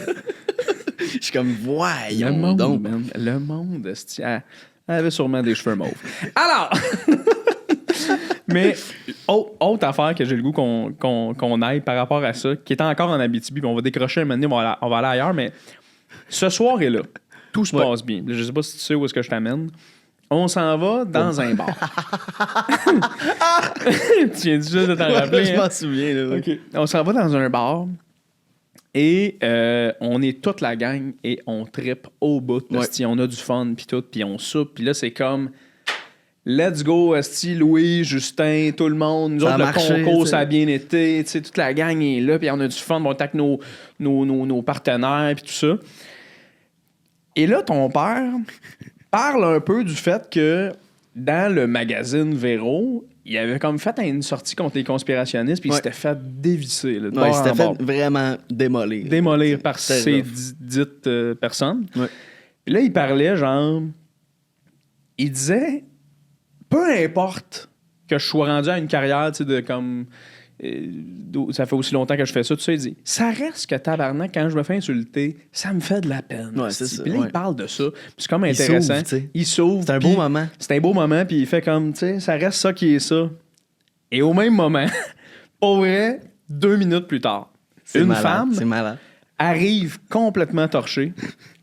Je suis comme, voyons le monde, donc. Man. Le monde, elle avait sûrement des cheveux mauves. Alors... Mais, autre affaire que j'ai le goût qu'on aille par rapport à ça, qui est encore en Abitibi, puis on va décrocher un moment donné, on va aller ailleurs, mais ce soir est là. Tout se passe bien. Je sais pas si tu sais où est-ce que je t'amène. On s'en va dans un bar. Tu viens juste de t'en rappeler. Je m'en souviens. Là, OK. On s'en va dans un bar et on est toute la gang et on trippe au bout. Ouais. On a du fun puis tout, puis on soupe. Puis là, c'est comme... Let's go, esti, Louis, Justin, tout le monde. Nous autres, le concours, ça a bien été. Toute la gang est là, puis on a du fun. On attaque nos partenaires, puis tout ça. Et là, ton père parle un peu du fait que dans le magazine Véro, il avait comme fait une sortie contre les conspirationnistes, puis il s'était fait dévisser. Là, il s'était fait vraiment démolir. Démolir par ces dites personnes. Ouais. Puis là, il parlait, genre... Il disait... Peu importe que je sois rendu à une carrière, tu sais, de comme... ça fait aussi longtemps que je fais ça, tout ça, il dit, ça reste que tabarnak, quand je me fais insulter, ça me fait de la peine. Ouais, c'est ça. Puis là, il parle de ça. Puis c'est comme intéressant. Il s'ouvre. C'est un beau moment. C'est un beau moment, puis il fait comme, tu sais, ça reste ça qui est ça. Et au même moment, pour vrai, 2 minutes plus tard, femme arrive complètement torchée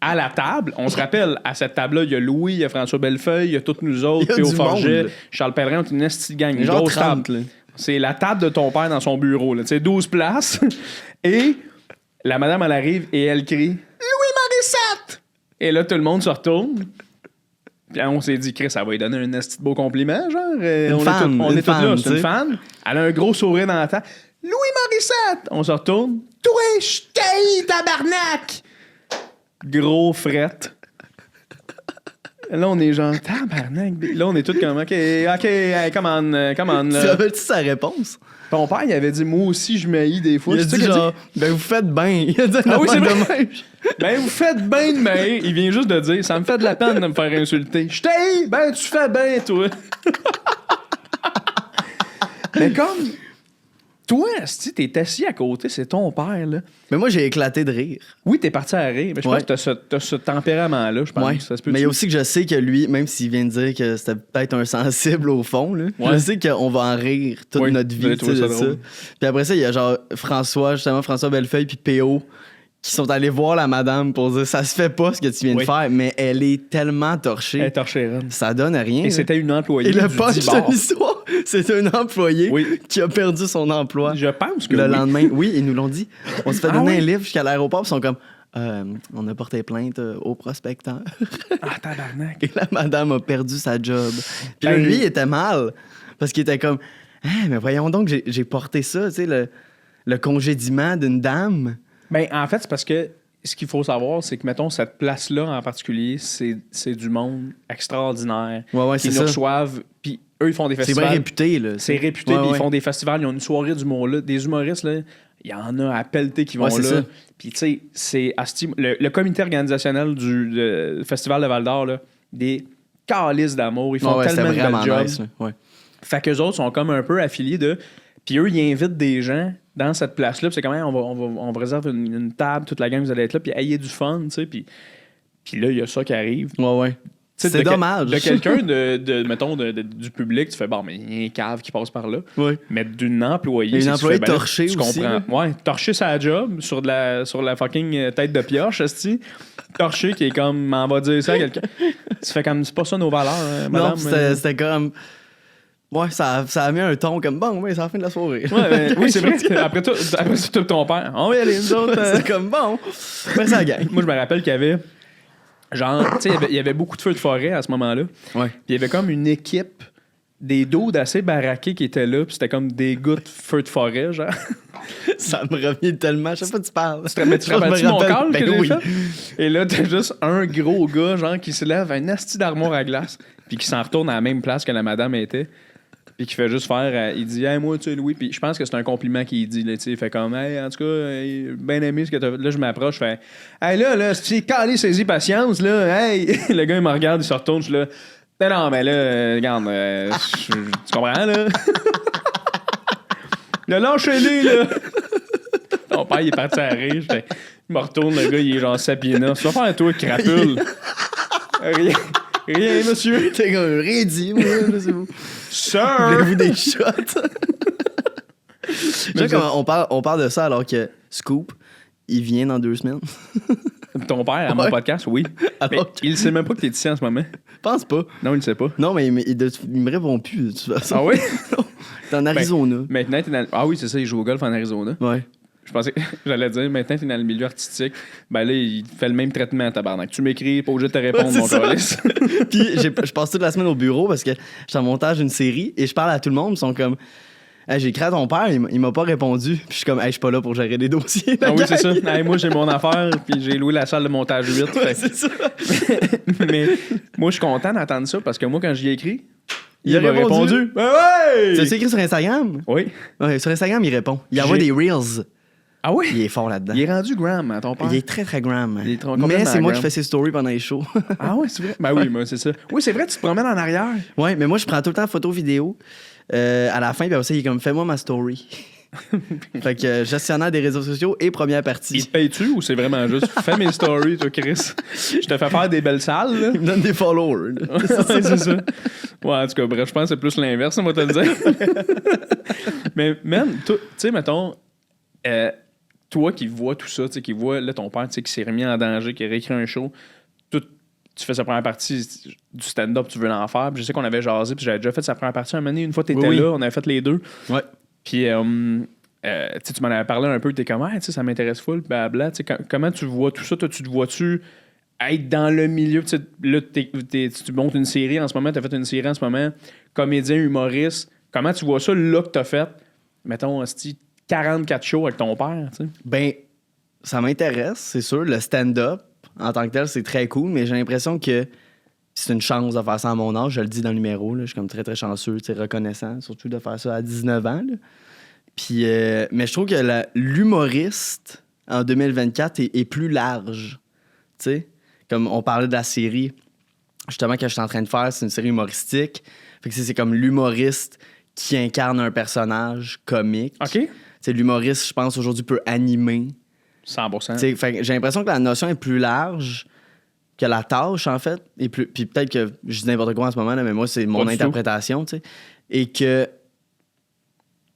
à la table. On se rappelle, à cette table-là, il y a Louis, il y a François Bellefeuille, il y a toutes nous autres, P.O. Forget, Charles Pellerin, une petite gang, une grosse table. C'est la table de ton père dans son bureau. Tu sais, 12 places. Et la madame, elle arrive et elle crie « Louis Morissette! » Et là, tout le monde se retourne. Puis on s'est dit, Chris, ça va lui donner un petit beau compliment, genre. On est tous là, c'est une fan. Elle a un gros sourire dans la tête. « Louis Morissette! » On se retourne. « Toi, je t'haïs, tabarnak! » Gros fret. Là, on est genre, tabarnak. Là, on est tous comme, OK, come on. Tu rappelles-tu sa réponse? Ton père, il avait dit, moi aussi, je m'haïs des fois. Il a dit genre, ben vous faites bien. Il a dit, ah oui, c'est vrai. Ben vous faites bien de bien. Il vient juste de dire, ça me fait de la peine de me faire insulter. Je t'haïs, ben tu fais bien, toi. Mais comme... Toi, si t'es assis à côté, c'est ton père, là. Mais moi, j'ai éclaté de rire. Oui, t'es parti à rire, mais je pense que t'as ce tempérament-là, je pense. Ouais. Ça se peut. Mais il y a aussi que je sais que lui, même s'il vient de dire que c'était peut-être un sensible au fond, là, je sais qu'on va en rire toute notre vie, tu sais, de ça. Puis après ça, il y a genre François Bellefeuille, puis P.O. qui sont allés voir la madame pour dire ça se fait pas ce que tu viens de faire, mais elle est tellement torchée. Elle est torchée, ça donne rien. Et c'était une employée. Et le punch de l'histoire, c'est un employé qui a perdu son emploi. Je pense que le lendemain. Oui, ils nous l'ont dit. On se fait donner un livre jusqu'à l'aéroport, ils sont comme on a porté plainte au prospecteur. Ah, tabarnak. Et la madame a perdu sa job. Puis lui, il était mal parce qu'il était comme mais voyons donc, j'ai porté ça, tu sais, le congédiement d'une dame. Ben, en fait, c'est parce que ce qu'il faut savoir, c'est que, mettons, cette place-là en particulier, c'est du monde extraordinaire qui nous reçoivent. Puis eux, ils font des festivals. C'est bien réputé, là. C'est réputé, puis ils font des festivals. Ils ont une soirée d'humour là. Des humoristes, là, il y en a à pelleter qui vont là. Puis, tu sais, c'est le comité organisationnel du Festival de Val-d'Or, là, des calices d'amour. Ils font tellement de belles jobs. Nice, fait qu'eux autres sont comme un peu affiliés de... Puis eux, ils invitent des gens dans cette place-là. Puis c'est quand même, on va réserver une table, toute la gang, vous allez être là. Puis ayez du fun, tu sais. Puis là, il y a ça qui arrive. Ouais. C'est dommage. De quelqu'un, mettons, du public, tu fais, bon, mais il y a un cave qui passe par là. Ouais. Mais d'une employée... Une employée torchée tu aussi. Comprends. Ouais, torchée sa job sur la fucking tête de pioche, esti. Torchée qui est comme, m'en va dire ça à quelqu'un. Tu fais comme, c'est pas ça nos valeurs, hein, madame. Non, c'était comme... Ouais, ça a mis un ton comme bon, c'est la fin de la soirée. Ouais, oui, c'est vrai. Après tout ton père, on va y aller, nous autres. C'est comme bon, mais ça gagne. Moi, je me rappelle qu'il y avait, genre, tu sais, il y avait beaucoup de feux de forêt à ce moment-là. Ouais. Puis il y avait comme une équipe, des dudes assez baraqués qui étaient là, puis c'était comme des gars de feux de forêt, genre. Ça me revient tellement, je sais pas tu parles. Tu te rappelles-tu mon call que j'ai fait? Et là, t'as juste un gros gars, genre, qui se lève un asti d'armoire à glace, puis qui s'en retourne à la même place que la madame était. Puis qui fait juste faire, il dit, hey, moi, tu sais, Louis, puis je pense que c'est un compliment qu'il dit, là, tu sais, il fait comme, hey, en tout cas, bien aimé ce que t'as fait. Là, je m'approche, je fais, hey, là, c'est calé, saisis patience, là, hey, le gars, il me regarde, il se retourne, je suis là, non, mais là, regarde, tu comprends, là? Là, lâchez-les, là! Ton père, il est parti à rire, il me retourne, le gars, il est genre sapina. Tu vas faire, toi, crapule? Rien, monsieur. T'es comme rien dit, moi, c'est vous. Sir! Voulez-vous des shots? On parle de ça alors que Scoop, il vient dans 2 semaines. Ton père, à mon podcast, oui. Mais il sait même pas que t'es ici en ce moment. Pense pas. Non, il ne sait pas. Non, mais il me répond plus, de toute façon. Ah oui? T'es en Arizona. Maintenant, t'es dans... Ah oui, c'est ça, il joue au golf en Arizona. Ouais. Je pensais que j'allais dire, maintenant, t'es dans le milieu artistique. Ben là, il fait le même traitement à tabarnak. Tu m'écris, pas obligé de te répondre, mon calice. Puis je passe toute la semaine au bureau parce que je suis en montage d'une série et je parle à tout le monde. Ils sont comme, hey, j'ai écrit à ton père, il m'a pas répondu. Puis je suis comme, hey, je suis pas là pour gérer des dossiers. Ah oui, c'est ça. Hey, moi, j'ai mon affaire, puis j'ai loué la salle de montage 8. Ouais, c'est ça. Mais moi, je suis content d'entendre ça parce que moi, quand j'y ai écrit, il a répondu. Ben ouais! Tu as écrit sur Instagram? Oui. Ouais, sur Instagram, il répond. Il envoie des Reels. Ah oui? Il est fort là-dedans. Il est rendu Graham, à ton père. Il est très, très Graham. Il est Mais c'est moi Graham. qui fais ses stories pendant les shows. Ah ouais, c'est vrai? Ben oui, moi, c'est ça. Oui, c'est vrai, tu te promènes en arrière. Ouais, mais moi, je prends tout le temps photo vidéo. À la fin, puis après ça, il est comme, fais-moi ma story. Fait que gestionnaire des réseaux sociaux et première partie. Il te paye-tu ou c'est vraiment juste fais mes stories, toi, Chris? Je te fais faire des belles salles, là. Il me donne des followers. Ouais, c'est ça. Ouais, en tout cas, bref, je pense que c'est plus l'inverse, on va te le dire. Mais, man, tu sais, mettons, toi qui vois tout ça, tu sais, qui vois là, ton père qui s'est remis en danger, qui a réécrit un show, tu fais sa première partie du stand-up, tu veux l'en faire. Puis je sais qu'on avait jasé, puis j'avais déjà fait sa première partie un moment donné, une fois que t'étais là, on avait fait les deux. Ouais. Puis, tu m'en avais parlé un peu, t'es comme, ça m'intéresse full, blabla. Comment tu vois tout ça? Toi, tu te vois-tu être dans le milieu? Là, tu montes une série en ce moment, t'as fait une série en ce moment, comédien, humoriste. Comment tu vois ça là que t'as fait, mettons, 44 shows avec ton père? T'sais? Ben, ça m'intéresse, c'est sûr. Le stand-up, en tant que tel, c'est très cool, mais j'ai l'impression que c'est une chance de faire ça à mon âge. Je le dis dans le numéro, là, je suis comme très, très chanceux, reconnaissant, surtout de faire ça à 19 ans. Là. Puis, mais je trouve que l'humoriste, en 2024, est plus large. T'sais? Comme on parlait de la série, justement, que je suis en train de faire, c'est une série humoristique. Fait que c'est comme l'humoriste qui incarne un personnage comique. OK. T'sais, l'humoriste, je pense, aujourd'hui, peut animer. 100%. Fait que j'ai l'impression que la notion est plus large que la tâche, en fait. Et puis peut-être que je dis n'importe quoi en ce moment, là, mais moi, c'est mon interprétation. T'sais. Et que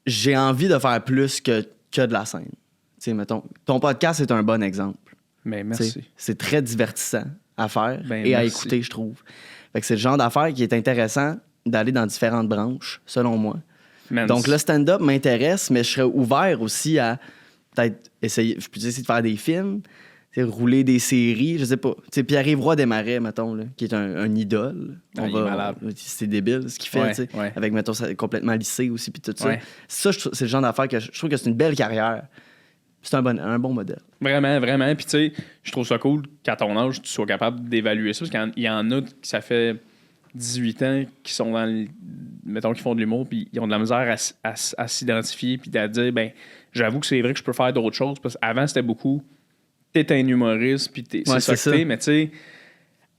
j'ai envie de faire plus que de la scène. T'sais, mettons, ton podcast, c'est un bon exemple. Mais merci. T'sais, c'est très divertissant à faire et merci. à écouter, je trouve. Fait que c'est le genre d'affaire qui est intéressant d'aller dans différentes branches, selon moi. Donc, le stand-up m'intéresse, mais je serais ouvert aussi à peut-être essayer. Je peux essayer de faire des films, rouler des séries, je sais pas. Pierre-Yves Roy Desmarais, mettons, là, qui est un idole. Il est malade. C'est débile ce qu'il fait, ouais. avec, mettons, complètement lycée aussi, puis tout ça. Ouais. Ça, c'est le genre d'affaire que je trouve que c'est une belle carrière. C'est un bon modèle. Vraiment, vraiment. Puis, tu sais, je trouve ça cool qu'à ton âge, tu sois capable d'évaluer ça. Parce qu'il y en a qui, ça fait 18 ans, qui sont dans mettons, qui font de l'humour, puis ils ont de la misère à s'identifier, puis à dire, ben, j'avoue que c'est vrai que je peux faire d'autres choses. Parce qu'avant, c'était beaucoup, t'es un humoriste, puis c'est ça que t'es. Mais, tu sais,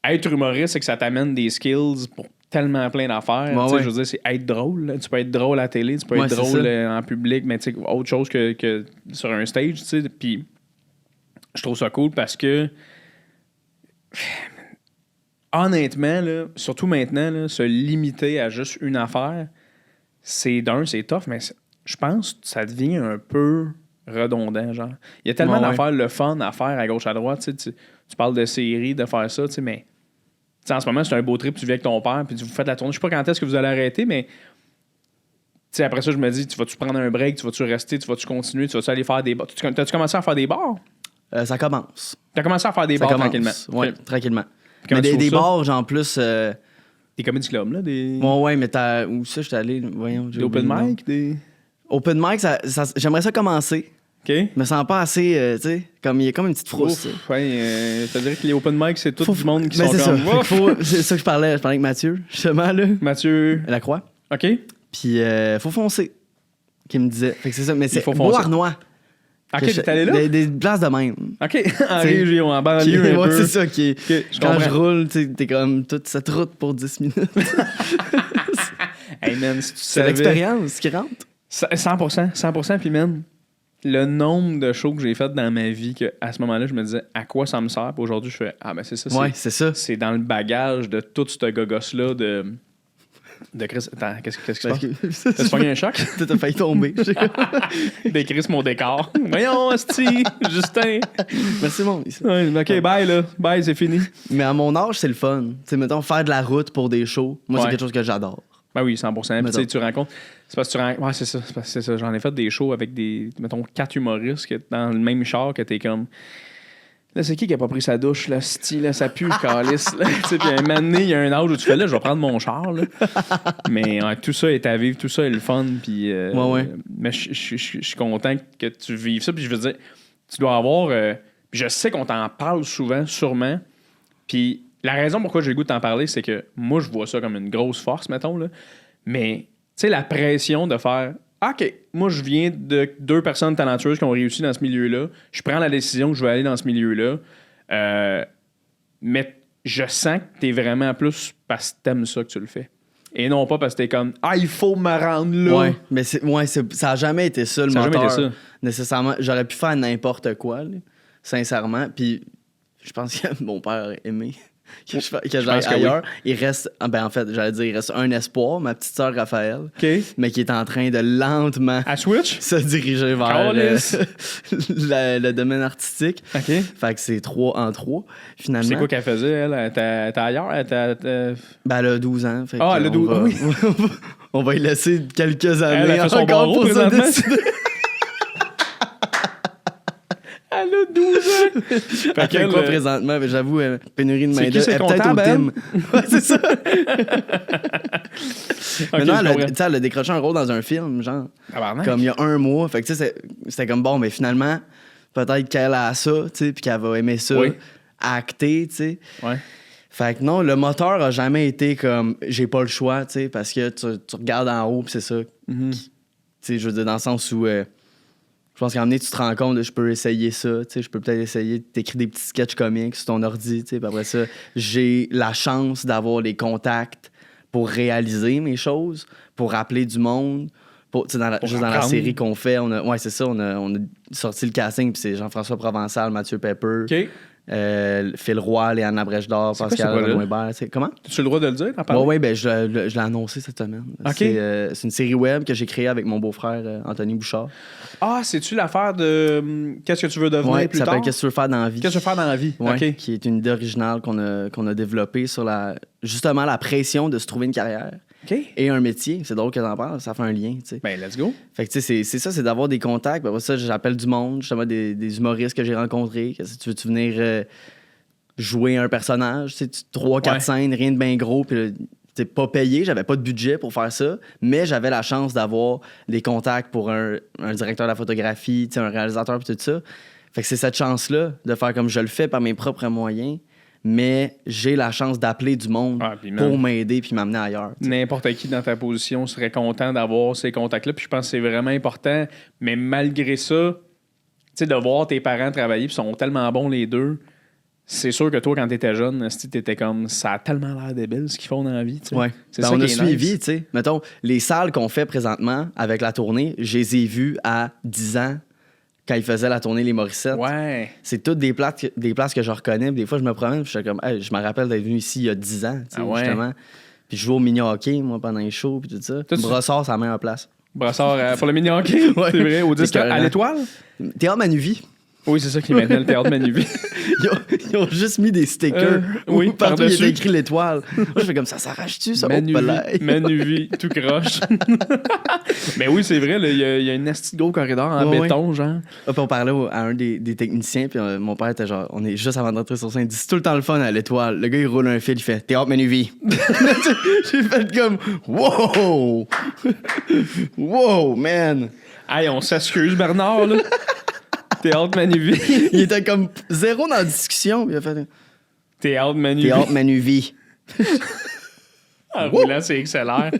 être humoriste, c'est que ça t'amène des skills pour tellement plein d'affaires. Je veux dire, c'est être drôle. Là. Tu peux être drôle à la télé, tu peux être drôle en public, mais tu sais, autre chose que sur un stage, tu sais. Puis je trouve ça cool parce que honnêtement, là, surtout maintenant, là, se limiter à juste une affaire, c'est tough, mais je pense que ça devient un peu redondant, genre. Il y a tellement d'affaires, le fun à faire à gauche, à droite, tu parles de séries, de faire ça, mais t'sais, en ce moment, c'est un beau trip, tu vis avec ton père, puis vous faites la tournée. Je sais pas quand est-ce que vous allez arrêter, mais après ça, je me dis, tu vas-tu prendre un break, tu vas-tu rester, tu vas-tu continuer, tu vas-tu aller faire des bars? T'as-tu commencé à faire des bars? Ça commence. T'as commencé à faire des bars tranquillement? Oui, tranquillement. Mais des bars, genre plus... Des comedy clubs, là? Ouais, mais où ça, je suis allé? Voyons, des open mic? Open mic, j'aimerais ça commencer. OK. Je me sens pas assez, tu sais, comme il y a comme une petite frousse. C'est-à-dire que les open mic, c'est tout le monde qui sont comme... C'est ça que je parlais avec Mathieu, justement, là. Mathieu Lacroix. OK. Puis, faut foncer, qu'il me disait. Fait que c'est ça, mais c'est Beauharnois. OK, t'es allé là? Des places de même. OK, en région, en banlieue un peu. C'est ça, quand je roule, t'es comme toute cette route pour 10 minutes. Hey man, si tu c'est l'expérience qui rentre. 100%, puis man, le nombre de shows que j'ai fait dans ma vie, qu'à ce moment-là, je me disais à quoi ça me sert. Puis aujourd'hui, je fais ben c'est ça. C'est ça. C'est dans le bagage de tout ce gogos-là de De Chris. Attends, qu'est-ce qui se Parce passe? que T'as pogné un choc? t'as failli tomber. De Chris, mon décor. Voyons, asti, Justin. Merci, mon. Ouais, OK, bye, là. Bye, c'est fini. Mais à mon âge, c'est le fun. Tu sais, mettons, faire de la route pour des shows, moi, c'est Ouais. quelque chose que j'adore. Ben oui, 100%. Puis tu sais, tu rencontres. C'est parce que tu rencontres. Ouais, c'est ça. C'est parce que c'est ça. J'en ai fait des shows avec des. Mettons, 4 humoristes que dans le même char que t'es comme. Là, c'est qui a pas pris sa douche, là, style, là, ça pue, le calice, là. Tu sais, puis à un moment donné, il y a un âge où tu fais, là, je vais prendre mon char, là. Mais ouais, tout ça est à vivre, tout ça est le fun, puis... Ouais. Mais je suis content que tu vives ça, puis je veux dire, tu dois avoir... puis je sais qu'on t'en parle souvent, sûrement, puis la raison pourquoi j'ai le goût de t'en parler, c'est que moi, je vois ça comme une grosse force, mettons, là. Mais, tu sais, la pression de faire... OK, moi, je viens de 2 personnes talentueuses qui ont réussi dans ce milieu-là. Je prends la décision que je vais aller dans ce milieu-là. Mais je sens que t'es vraiment plus parce que t'aimes ça que tu le fais. Et non pas parce que t'es comme « Ah, il faut me rendre là! » Ouais, mais ça a jamais été ça, le Ça a moteur. jamais été ça. Nécessairement. J'aurais pu faire n'importe quoi, là, sincèrement. Puis je pense que mon père aurait aimé que j'aille pense que ailleurs. Il reste, en fait, j'allais dire, il reste un espoir, ma petite sœur Raphaël, OK. mais qui est en train de lentement À Switch? se diriger vers Calisse. le domaine artistique. OK. Fait que c'est 3 en 3, finalement. C'est quoi qu'elle faisait, elle? Elle était ailleurs? Ben, elle a 12 ans. Fait Ah, que elle a on 12 va- oui. on va y laisser quelques années Elle a fait son encore barreau pour se présentement. décider. Elle a 12 ans! Elle fait qu'elle, quoi présentement? Mais j'avoue, pénurie de C'est qui, main-d'œuvre. c'est Elle est peut-être comptable, au elle? team. Ouais, c'est ça. Mais Ok, non, je comprends. tu sais, elle a décroché un rôle dans un film, genre, Tabarnak. comme il y a 1 mois. Fait que tu sais, c'était comme bon, mais finalement, peut-être qu'elle a ça, tu sais, puis qu'elle va aimer ça, Oui. acter, tu sais. Ouais. Fait que non, le moteur a jamais été comme j'ai pas le choix, tu sais, parce que tu regardes en haut, puis c'est ça. Mhm. Tu sais, je veux dire, dans le sens où je pense qu'à un moment donné, tu te rends compte, je peux essayer ça, tu sais, je peux peut-être essayer d'écrire des petits sketchs comiques sur ton ordi, tu sais, puis après ça, j'ai la chance d'avoir les contacts pour réaliser mes choses, pour rappeler du monde. Tu sais, Pour juste dans la apprendre. série qu'on fait, ouais, c'est ça, on a sorti le casting, puis c'est Jean-François Provençal, Mathieu Pepper, OK. Phil Roy, Léana Brèche-d'Or, C'est quoi Pascal ce gars-là? Redon-Hébert, tu sais, comment? Tu as le droit de le dire? T'en parles? Ouais, ben je l'ai annoncé cette semaine. Ok. C'est une série web que j'ai créée avec mon beau-frère Anthony Bouchard. Ah, c'est-tu l'affaire de qu'est-ce que tu veux devenir Ouais, plus ça tard? s'appelle Qu'est-ce que tu veux faire dans la vie? Qu'est-ce que tu veux faire dans la vie? Ouais, OK. qui est une idée originale qu'on a développée sur justement la pression de se trouver une carrière OK. et un métier. C'est drôle que t'en parles, ça fait un lien, tu sais. Ben, let's go. Fait que tu sais, c'est ça, c'est d'avoir des contacts. Ben, après ça, j'appelle du monde, justement des humoristes que j'ai rencontrés. Que si tu veux-tu venir jouer un personnage, tu sais, 3, 4 Ouais. scènes, rien de bien gros, puis t'es pas payé, j'avais pas de budget pour faire ça, mais j'avais la chance d'avoir les contacts pour un directeur de la photographie, tu sais, un réalisateur, puis tout ça. Fait que c'est cette chance-là de faire comme je le fais par mes propres moyens, mais j'ai la chance d'appeler du monde Ah, puis man, pour m'aider puis m'amener ailleurs. tu sais. n'importe qui dans ta position serait content d'avoir ces contacts-là. Puis je pense que c'est vraiment important. Mais malgré ça, tu sais, de voir tes parents travailler, puis ils sont tellement bons les deux, c'est sûr que toi, quand t'étais jeune, t'étais comme ça a tellement l'air débile ce qu'ils font dans la vie. tu sais. Ouais. C'est Ben, ça on a qui est suivi, nice. tu sais. Mettons, les salles qu'on fait présentement avec la tournée, je les ai vues à 10 ans quand ils faisaient la tournée Les Morissettes. Ouais. C'est toutes des places que je reconnais. Puis des fois, je me promène, puis je suis comme, hey, je me rappelle d'être venu ici il y a 10 ans, tu sais, Ah ouais. justement. Puis je joue au mini-hockey, moi, pendant les shows, puis tout ça. Toi, tu- Brossard, c'est la meilleure place. Brassard pour le mini hockey. Ouais. C'est vrai. Au disque C'est à carrément. l'étoile. Théâtre Manuvie, Oui, c'est ça qui est maintenant le théâtre Manuvie. ils ont juste mis des stickers oui, où partout il par-dessus. était écrit l'étoile. Moi, je fais comme ça s'arrache-tu, ça? Manuvie, Manuvie, tout croche. Mais oui, c'est vrai, là, il y a une asti de gros corridor en Ouais, béton, genre. Puis on parlait à un des techniciens, puis mon père était genre, on est juste avant d'entrer sur scène, il dit c'est tout le temps le fun à l'étoile. Le gars, il roule un fil, il fait Théâtre Manuvie. J'ai fait comme, wow! Wow, man! Hey, on s'excuse, Bernard, là. Théâtre Manuvie. Il était comme zéro dans la discussion, puis il a fait Théâtre Manuvie. Théâtre Manuvie. En roulant, c'est XLR.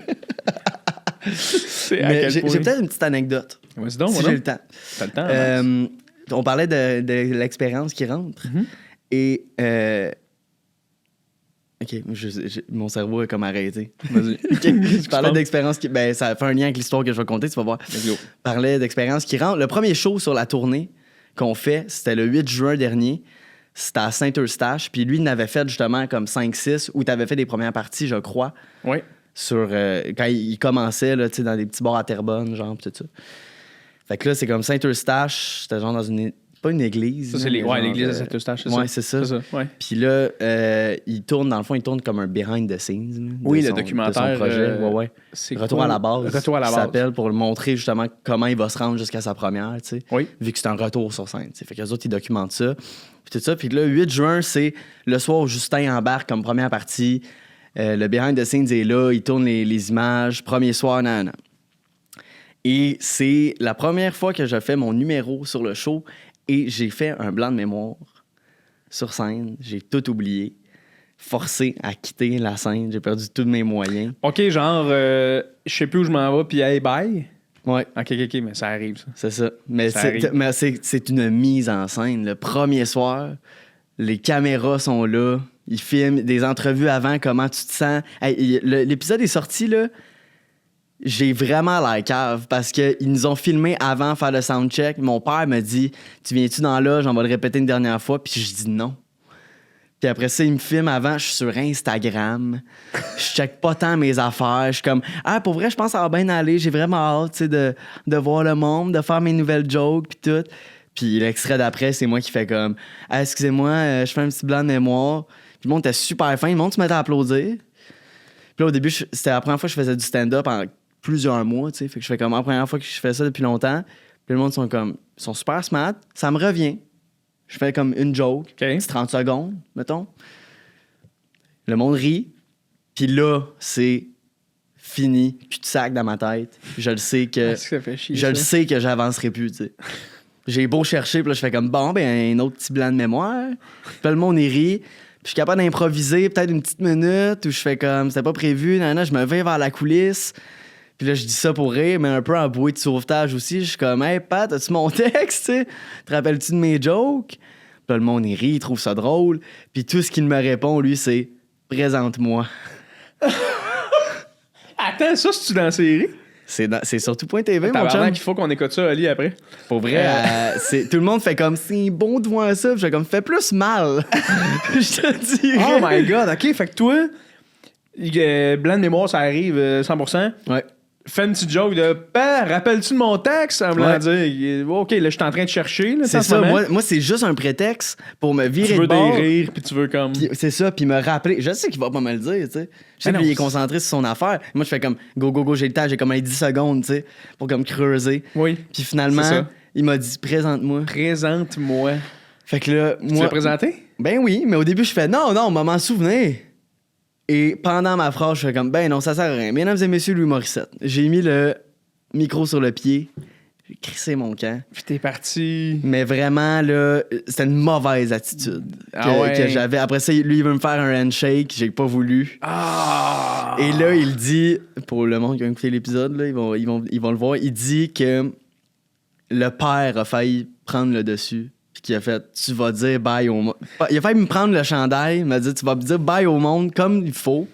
C'est à Mais quel j'ai point. peut-être une petite anecdote, Vas-y donc, si moi, j'ai non. le temps. T'as le temps, avance. On parlait de l'expérience qui rentre. Mm-hmm. Et. OK, mon cerveau est comme arrêté. Vas-y. OK, je Tu parlais penses? d'expérience qui. Ben, ça fait un lien avec l'histoire que je vais conter, tu vas voir. Let's go. Je parlais d'expérience qui rentre. Le premier show sur la tournée qu'on fait, c'était le 8 juin dernier. C'était à Saint-Eustache. Puis lui, il en avait fait justement comme 5-6 où tu avais fait des premières parties, je crois. Oui. quand il commençait là, dans des petits bars à Terrebonne, genre, pis tout ça. Fait que là, c'est comme Saint-Eustache, c'était genre dans pas une église. Ça, c'est l'église de Saint-Eustache, c'est ça? Ouais, c'est ça. Ouais. Puis là, il tourne comme un behind the scenes. Oui, le documentaire. De son projet. Ouais. C'est Retour à la base. Retour à la base. S'appelle pour le montrer justement comment il va se rendre jusqu'à sa première, tu sais. Oui. Vu que c'est un retour sur scène. T'sais. Fait que les autres, ils documentent ça. Puis tout ça. Puis là, 8 juin, c'est le soir où Justin embarque comme première partie. Le behind the scenes est là. Il tourne les images. Premier soir, nan. Et c'est la première fois que je fais mon numéro sur le show. Et j'ai fait un blanc de mémoire sur scène. J'ai tout oublié. Forcé à quitter la scène. J'ai perdu tous mes moyens. OK, genre, je sais plus où je m'en vais, puis hey, bye. Ouais. OK, mais ça arrive, ça. C'est ça. Mais Ça c'est une mise en scène. Le premier soir, les caméras sont là. Ils filment des entrevues avant, comment tu te sens. Hey, l'épisode est sorti, là. J'ai vraiment la cave parce qu'ils nous ont filmé avant de faire le soundcheck. Mon père me dit « Tu viens-tu dans là? J'en vais le répéter une dernière fois. » Puis je dis non. Puis après ça, il me filme avant. Je suis sur Instagram. Je check pas tant mes affaires. Je suis comme « Ah, pour vrai, je pense que ça va bien aller. J'ai vraiment hâte de voir le monde, de faire mes nouvelles jokes puis tout. » Puis l'extrait d'après, c'est moi qui fais comme « Ah, excusez-moi, je fais un petit blanc de mémoire. » Puis le monde était super fin. Le monde se mettait à applaudir. Puis là, au début, c'était la première fois que je faisais du stand-up en plusieurs mois, tu sais. Fait que je fais comme la première fois que je fais ça depuis longtemps. Puis le monde sont super smart. Ça me revient. Je fais comme une joke. Okay. C'est 30 secondes, mettons. Le monde rit. Puis là, c'est fini. Cul-de-sac dans ma tête. Je le sais que... ça fait chier, je le sais que j'avancerai plus, tu sais. J'ai beau chercher, puis là, je fais comme, bon, ben, un autre petit blanc de mémoire. Puis là, le monde, il rit. Puis je suis capable d'improviser peut-être une petite minute où je fais comme, c'était pas prévu, je me vais vers la coulisse. Puis là, je dis ça pour rire, mais un peu en bouée de sauvetage aussi. Je suis comme, hey, Pat, as-tu mon texte, tu sais? Te rappelles-tu de mes jokes? Puis là, le monde, il rit, il trouve ça drôle. Puis tout ce qu'il me répond, lui, c'est, présente-moi. Attends, ça, c'est-tu dans la série? C'est sur tout.tv, mon chum. Il faut qu'on écoute ça, Ali, après. Pour vrai, tout le monde fait comme, c'est bon de voir ça. Puis j'ai comme, fais plus mal. Je te dirais. Oh my God, OK, fait que toi, blanc de mémoire, ça arrive 100%. Ouais. Fais une petite joke de « rappelles-tu de mon texte? » en voulant dire « OK, là, je suis en train de chercher. » C'est ça. Moi, c'est juste un prétexte pour me virer de Tu bord. veux des rires, puis tu veux comme... C'est ça, puis me rappeler. Je sais qu'il va pas me le dire, tu sais. Je sais qu'il est concentré sur son affaire. Moi, je fais comme « Go, j'ai le temps. » J'ai comme 10 secondes, tu sais, pour comme creuser. Oui. Puis finalement, il m'a dit « Présente-moi. » Présente-moi. Fait que là, moi... Tu l'as présenté? Ben oui, mais au début, je fais « Non, on va m'en souvenir. » Et pendant ma phrase, je fais comme « Ben non, ça sert à rien. » Mesdames et messieurs, Louis Morissette. J'ai mis le micro sur le pied. J'ai crissé mon camp. Puis t'es parti. Mais vraiment, là, c'était une mauvaise attitude que j'avais. Après ça, lui, il veut me faire un handshake. J'ai pas voulu. Ah! Et là, il dit, pour le monde qui a écouté l'épisode, là, ils vont le voir, il dit que le père a failli prendre le dessus. Puis qu'il a fait, tu vas dire bye au monde. Il a failli me prendre le chandail. Il m'a dit, tu vas dire bye au monde comme il faut.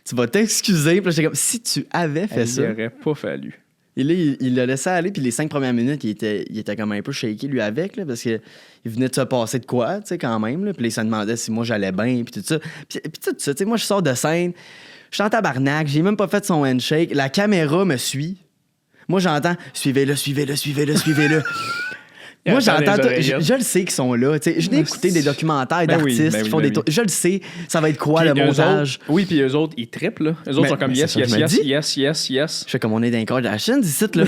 Tu vas t'excuser. Puis là, j'étais comme, si tu avais fait ça. Il aurait pas fallu. Et là, il l'a laissé aller, puis les 5 premières minutes, il était comme un peu shaky, lui, avec, là, parce qu'il venait de se passer de quoi, tu sais, quand même, là. Puis là, il se demandait si moi, j'allais bien, puis tout ça. Puis tout ça, tu sais, moi, je sors de scène, je suis en tabarnak, j'ai même pas fait son handshake, la caméra me suit. Moi, j'entends « Suivez-le. » Moi, j'entends... Je le sais qu'ils sont là. Tu sais, je n'ai écouté des documentaires d'artistes qui font des... Je le sais, ça va être quoi, le montage. Oui, puis eux autres, ils trippent, là. Eux autres sont comme yes. Je fais comme on est dans le corps de la chaîne, d'ici, là.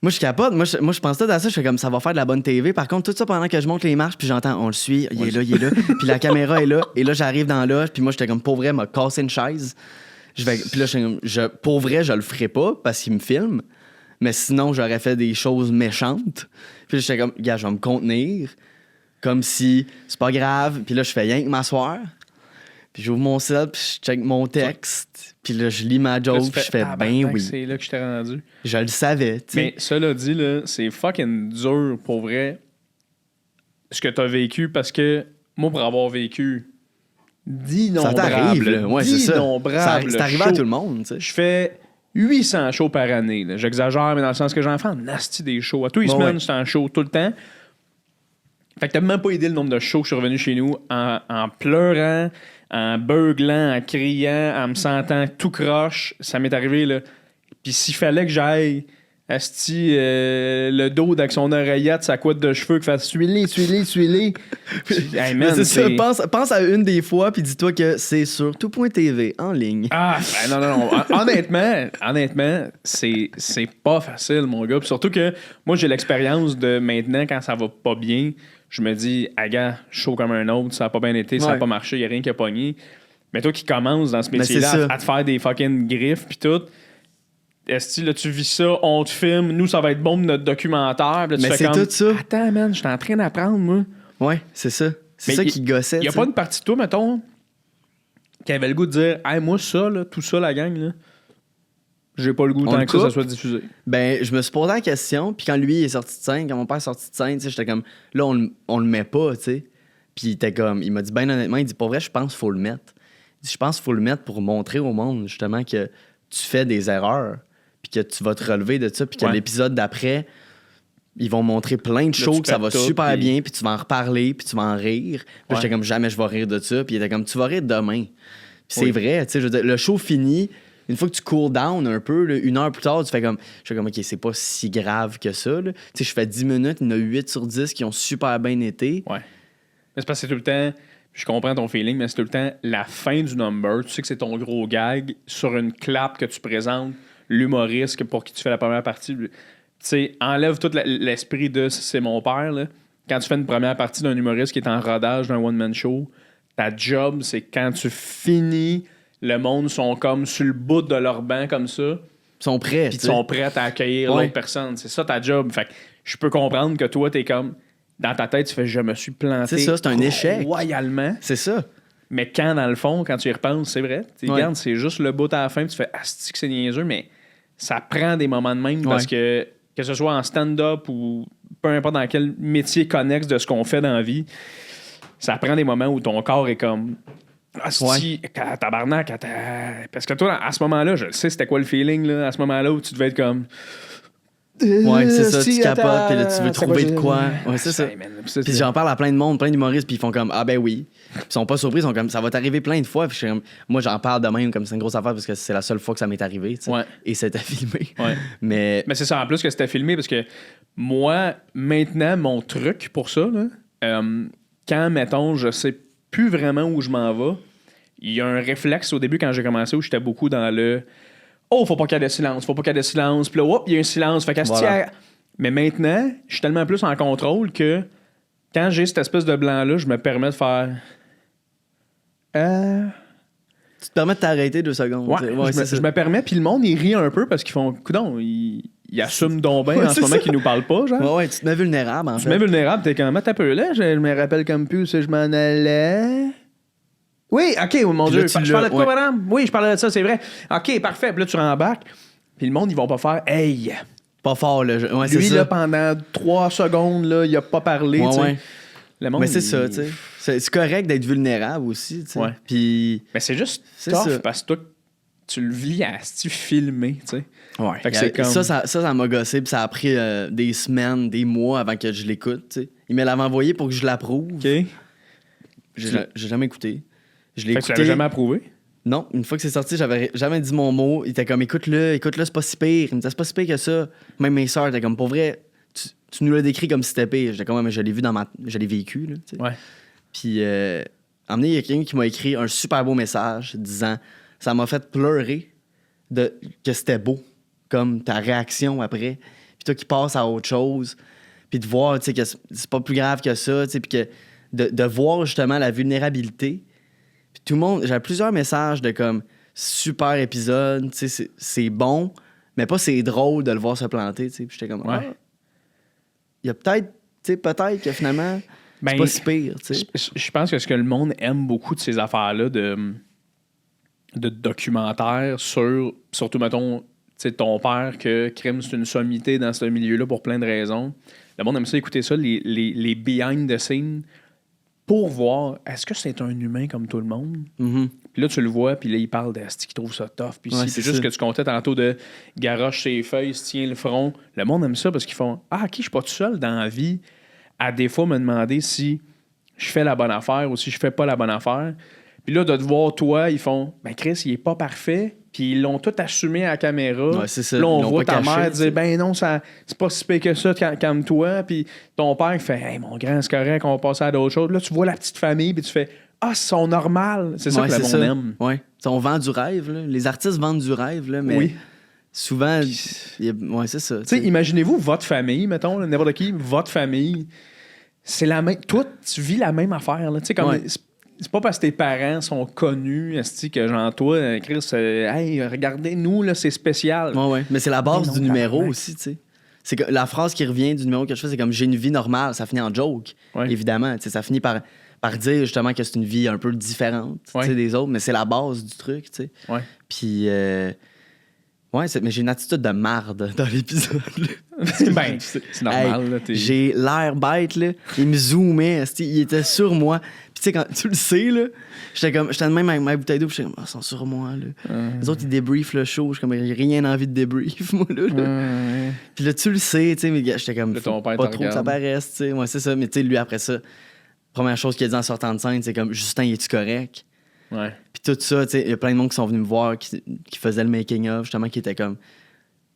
Moi, je capote. Moi, je pense tout à ça. Je fais comme ça va faire de la bonne TV. Par contre, tout ça pendant que je monte les marches, puis j'entends, on le suit, il est là. Puis la caméra est là. Et là, j'arrive dans l'âge, puis moi, j'étais comme, pour vrai, m'a cassé une chaise. Puis là, pour vrai, je le ferai pas parce qu'il me filme. Mais sinon, j'aurais fait des choses méchantes. Puis là, j'étais comme, gars, je vais me contenir. Comme si c'est pas grave. Puis là, je fais rien que m'asseoir. Puis j'ouvre mon sel, puis je check mon texte. Puis là, je lis ma joke, puis je fais, ben oui. C'est là que je t'ai rendu. Je le savais, tu sais. Mais cela dit, là, c'est fucking dur, pour vrai, ce que t'as vécu, parce que moi, pour avoir vécu d'innombrables... Ça t'arrive, là. Ouais, c'est ça. C'est arrivé à tout le monde, tu sais. Je fais 800 shows par année. Là. J'exagère, mais dans le sens que j'en fais en nasty des shows. À tous les semaines, j'étais en show tout le temps. Fait que t'as même pas idée le nombre de shows que je suis revenu chez nous en pleurant, en beuglant, en criant, en me sentant tout croche. Ça m'est arrivé, là. Puis s'il fallait que j'aille asti le dos avec son oreillette, sa couette de cheveux, qui fasse suis-les. Hey, man, c'est ça, pense à une des fois, puis dis-toi que c'est sur tout.tv, en ligne. Ah, ben non. Honnêtement, c'est pas facile, mon gars. Puis surtout que moi, j'ai l'expérience de maintenant, quand ça va pas bien, je me dis, gars, chaud comme un autre, ça a pas bien été, ça a pas marché, il y a rien qui a pogné. Mais toi qui commences dans ce métier-là à te faire des fucking griffes, puis tout. Est-ce que là, tu vis ça, on te filme, nous, ça va être bon pour notre documentaire. Là, tu mais fais c'est comme, tout ça. Attends, man, je suis en train d'apprendre, moi. Ouais, c'est ça. C'est mais ça qui gossait. Il n'y a pas une partie de toi, mettons, qui avait le goût de dire, hey, moi, ça, là, tout ça, la gang, là, j'ai pas le goût tant que ça soit diffusé. Ben, je me suis posé la question, puis quand lui est sorti de scène, quand mon père est sorti de scène, j'étais comme, là, on le met pas, tu sais. Puis il était comme, il m'a dit, ben honnêtement, il dit, pour vrai, je pense qu'il faut le mettre. Il dit, je pense qu'il faut le mettre pour montrer au monde, justement, que tu fais des erreurs. Puis que tu vas te relever de ça, puis que l'épisode d'après, ils vont montrer plein de shows que ça va super bien, puis tu vas en reparler, puis tu vas en rire. Puis j'étais comme, jamais je vais rire de ça. Puis il était comme, tu vas rire demain. Puis c'est vrai, tu sais, je veux dire, le show finit, une fois que tu cool down un peu, là, 1 heure plus tard, je fais comme, OK, c'est pas si grave que ça. Tu sais, je fais 10 minutes, il y en a 8 sur 10 qui ont super bien été. Ouais. Mais c'est parce que c'est tout le temps... Je comprends ton feeling, mais c'est tout le temps la fin du number. Tu sais que c'est ton gros gag sur une clap que tu présentes l'humoriste pour qui tu fais la première partie. Tu sais, enlève tout l'esprit de c'est mon père. Là. Quand tu fais une première partie d'un humoriste qui est en rodage d'un one-man show, ta job, c'est quand tu finis, le monde sont comme sur le bout de leur banc comme ça. Ils sont prêts. Puis ils sont prêts à accueillir l'autre personne. C'est ça ta job. Fait que je peux comprendre que toi, t'es comme... Dans ta tête, tu fais « je me suis planté ». C'est ça, c'est un échec. Royalement. C'est ça. Mais quand, dans le fond, quand tu y repenses, c'est vrai. Tu regardes, c'est juste le bout à la fin, puis tu fais « asti que c'est niaiseux », mais ça prend des moments de même parce que ce soit en stand-up ou peu importe dans quel métier connexe de ce qu'on fait dans la vie, ça prend des moments où ton corps est comme asti, tabarnak, parce que toi, à ce moment-là, je sais c'était quoi le feeling, là, à ce moment-là où tu devais être comme... Ouais, c'est ça, tu capotes, puis là, tu veux trouver de quoi. Ouais, c'est ça. Puis j'en parle à plein de monde, plein d'humoristes, puis ils font comme, ah ben oui. Puis ils sont pas surpris, ils sont comme, ça va t'arriver plein de fois. Puis moi, j'en parle de même, comme c'est une grosse affaire, parce que c'est la seule fois que ça m'est arrivé, tu sais. Et c'était filmé. Ouais. Mais c'est ça, en plus que c'était filmé, parce que moi, maintenant, mon truc pour ça, là, quand, mettons, je sais plus vraiment où je m'en vais, il y a un réflexe au début, quand j'ai commencé, où j'étais beaucoup dans le... Oh, faut pas qu'il y ait de silence, faut pas qu'il y ait de silence. Puis là, hop, il y a un silence. Fait Mais maintenant, je suis tellement plus en contrôle que quand j'ai cette espèce de blanc-là, je me permets de faire. Tu te permets de t'arrêter 2 secondes. Ouais, je me permets, puis le monde, il rit un peu parce qu'ils font. Coudon, ils assument donc bien en ce moment qu'ils nous parlent pas, genre. Ouais, tu te mets vulnérable, en fait. Tu te mets vulnérable, t'es comme, t'as peu là, je me rappelle comme plus si je m'en allais. Oui, OK, oh, mon Dieu. Je parlais de quoi, madame? Oui, je parlais de ça, c'est vrai. OK, parfait. Puis là, tu rembarques. Puis le monde, ils vont pas faire hey. Pas fort, là. Ouais, lui, c'est là, ça. pendant 3 secondes, là, il a pas parlé. Ouais. Le monde, mais c'est ça, tu sais. C'est correct d'être vulnérable aussi, tu sais. Ouais. Puis. Mais c'est juste tough parce que toi, tu le vis à filmé, tu sais. Ouais. Fait que c'est comme... ça m'a gossé, puis ça a pris des semaines, des mois avant que je l'écoute, tu sais. Il me l'avait envoyé pour que je l'approuve. OK. J'ai jamais écouté. Je l'ai écouté. Tu l'avais jamais approuvé? Non, une fois que c'est sorti, j'avais jamais dit mon mot. Il était comme, écoute-le, c'est pas si pire. Il me disait, c'est pas si pire que ça. Même mes sœurs étaient comme, pour vrai, tu nous l'as décrit comme si c'était pire. J'étais comme, mais je l'ai vu je l'ai vécu, là, tu sais. Ouais. Puis, emmené, il y a quelqu'un qui m'a écrit un super beau message disant, ça m'a fait pleurer que c'était beau, comme ta réaction après. Puis toi qui passes à autre chose. Puis de voir, tu sais, que c'est pas plus grave que ça, tu sais, puis que de voir justement la vulnérabilité. Puis tout le monde, j'avais plusieurs messages de comme super épisode, tu sais, c'est bon, mais pas c'est drôle de le voir se planter, tu sais. Puis j'étais comme, il y a peut-être que finalement, c'est pas si pire, tu sais. Je pense que ce que le monde aime beaucoup de ces affaires-là de documentaires surtout, mettons, tu sais, ton père, que crime, c'est une sommité dans ce milieu-là pour plein de raisons. Le monde aime ça écouter ça, les behind the scenes, pour voir, est-ce que c'est un humain comme tout le monde? Mm-hmm. Puis là, tu le vois, puis là, il parle d'Asti qui trouve ça tough. Puis c'est juste que tu comptais tantôt de garoche ses feuilles, se tient le front. Le monde aime ça parce qu'ils font, OK, je suis pas tout seul dans la vie à des fois me demander si je fais la bonne affaire ou si je fais pas la bonne affaire. Puis là, de te voir, toi, ils font « Ben Chris, il est pas parfait. » Puis ils l'ont tout assumé à la caméra. Ouais, c'est ça. Là, on Ils l'ont voit pas ta caché, mère tu sais. dire « Ben non, c'est pas si pire que ça, calme-toi. » Puis ton père qui fait « Hey, mon grand, c'est correct, on va passer à d'autres choses. » Là, tu vois la petite famille, puis tu fais « Ah, ils sont normales. » C'est ça que le monde aime. Ouais. T'sais, on vend du rêve, là. Les artistes vendent du rêve, là, mais Oui. souvent, ouais, c'est ça. Tu sais, imaginez-vous votre famille, mettons, là, n'importe qui, votre famille, c'est la même. Toi, tu vis la même affaire. Tu sais, comme. Ouais. C'est pas parce que tes parents sont connus, esti, que genre toi, Chris, hey, regardez, nous, là, c'est spécial. Ouais. Mais c'est la base non, du numéro tabarnak. aussi, tu sais. C'est que la phrase qui revient du numéro que je fais, c'est comme j'ai une vie normale. Ça finit en joke, Ouais. évidemment. Tu sais, ça finit par dire justement que c'est une vie un peu différente tu sais, des autres, mais c'est la base du truc, tu sais. Ouais. Puis, ouais, mais j'ai une attitude de marde dans l'épisode. Ben, c'est normal. Là, j'ai l'air bête, là. Il me zoomait, il était sur moi. Puis, tu sais, quand tu le sais, là, j'étais de même avec ma bouteille d'eau, puis j'étais comme, ils sont sur moi, là. Les autres, ils débriefent le show. Je suis comme, j'ai rien envie de débrief, moi, là. Puis là, tu le sais, tu sais, mais j'étais comme, là, ton père pas te trop que ça regarde. paraisse, tu sais. Ouais, c'est ça. Mais, tu sais, lui, après ça, première chose qu'il a dit en sortant de scène, c'est comme, Justin, es-tu correct? Ouais. Puis tout ça, tu sais, il y a plein de monde qui sont venus me voir, qui faisaient le making-of, justement, qui était comme,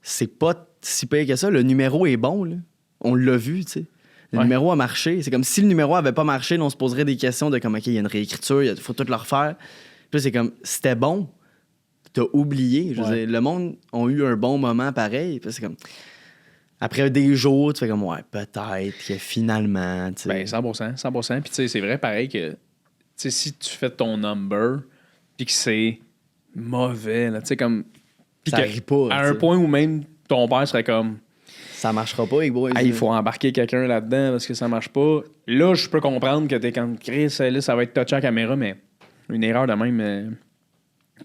c'est pas si pire que ça. Le numéro est bon, là. On l'a vu, tu sais. Le numéro a marché. C'est comme si le numéro avait pas marché, là, on se poserait des questions de comme, OK, il y a une réécriture, il faut tout le refaire. Puis là, c'est comme, c'était bon. T'as oublié. Je veux dire, le monde a eu un bon moment pareil. Puis c'est comme, après des jours, tu fais comme, ouais, peut-être que finalement, tu sais. Ben, 100%. Puis, tu sais, c'est vrai, pareil que, tu sais, si tu fais ton number, puis que c'est mauvais, là, tu sais, comme. Ça que, rit pas. à un point où même ton père serait comme. Ça marchera pas, les boys. Ah, il faut embarquer quelqu'un là-dedans parce que ça marche pas. Là, je peux comprendre que t'es comme Chris, là, ça va être touché à la caméra, mais une erreur de même.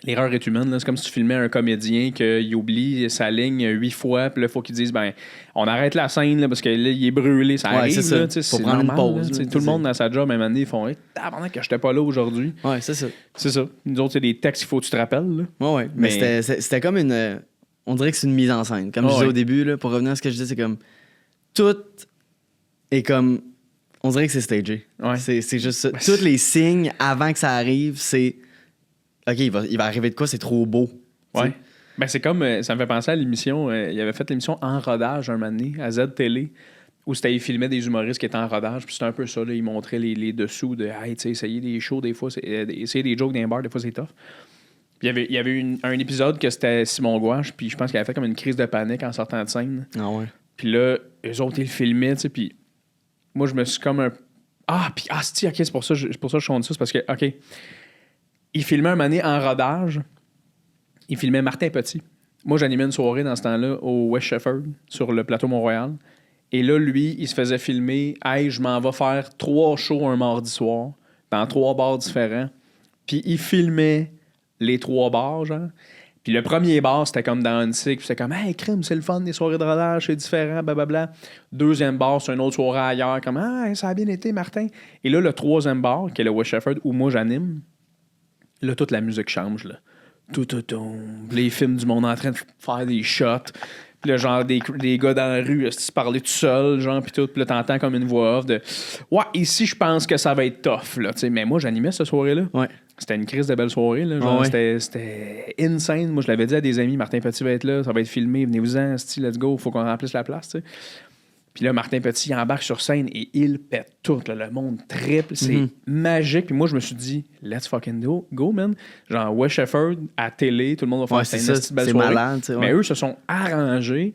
L'erreur est humaine. Là. C'est comme si tu filmais un comédien qu'il oublie sa ligne 8 fois, puis là, il faut qu'il dise ben, on arrête la scène là, parce que là, il est brûlé. Ça arrive. c'est ça. Là, faut c'est prendre normal, une pause. Là, tout le monde dans sa job, même année, ils font tabarnak que j'étais pas là aujourd'hui. Ouais, c'est ça. C'est ça. Nous autres, c'est des textes qu'il faut que tu te rappelles. Là. Ouais. Mais c'était comme une. On dirait que c'est une mise en scène. Comme je disais au début, là, pour revenir à ce que je disais, c'est comme. Tout est comme. On dirait que c'est stagé. Ouais. C'est juste ça. Tous les signes avant que ça arrive, c'est. OK, il va arriver de quoi? C'est trop beau. Ouais. Ben, c'est comme. Ça me fait penser à l'émission. Il avait fait l'émission En rodage un moment donné, à Z-Télé, où il filmait des humoristes qui étaient en rodage. Puis c'était un peu ça. Là, il montrait les dessous de. Hey, tu sais, essayer des shows, des fois, essayer des jokes d'un bar, des fois, c'est tough. Puis il y avait un épisode que c'était Simon Gouache, puis je pense qu'il avait fait comme une crise de panique en sortant de scène. Ah ouais. Puis là, eux autres, ils le filmaient, tu sais, puis moi, je me suis comme un. OK, c'est pour ça que je chante ça, c'est parce que, OK, il filmait un moment donné en rodage, il filmait Martin Petit. Moi, j'animais une soirée dans ce temps-là au West Shefford, sur le plateau Mont-Royal. Et là, lui, il se faisait filmer, hey, je m'en vais faire 3 shows un mardi soir, dans 3 bars différents. Puis il filmait les 3 bars, genre. Puis le premier bar, c'était comme dans une cycle. C'était comme, hey, crime, c'est le fun des soirées de rodage, c'est différent, blablabla. Deuxième bar, c'est une autre soirée ailleurs, comme, ah, ça a bien été, Martin. Et là, le troisième bar, qui est le West Shefford, où moi j'anime, là, toute la musique change, là. Tout. Les films du monde en train de faire des shots. Puis là, genre, des gars dans la rue, se parlaient tout seul, genre, puis tout. Puis là, t'entends comme une voix off de, ouais, ici, je pense que ça va être tough, là. T'sais, mais moi, j'animais cette soirée-là. Ouais. C'était une crise de belle soirée. Là, genre, c'était insane. Moi, je l'avais dit à des amis, Martin Petit va être là, ça va être filmé, venez-vous-en, let's go, faut qu'on remplisse la place. T'sais. Puis là, Martin Petit embarque sur scène et il pète tout. Là, le monde triple, c'est magique. Puis moi, je me suis dit, let's fucking go, man. Genre, West Shefford, à télé, tout le monde va faire une belle soirée. Malade, mais eux se sont arrangés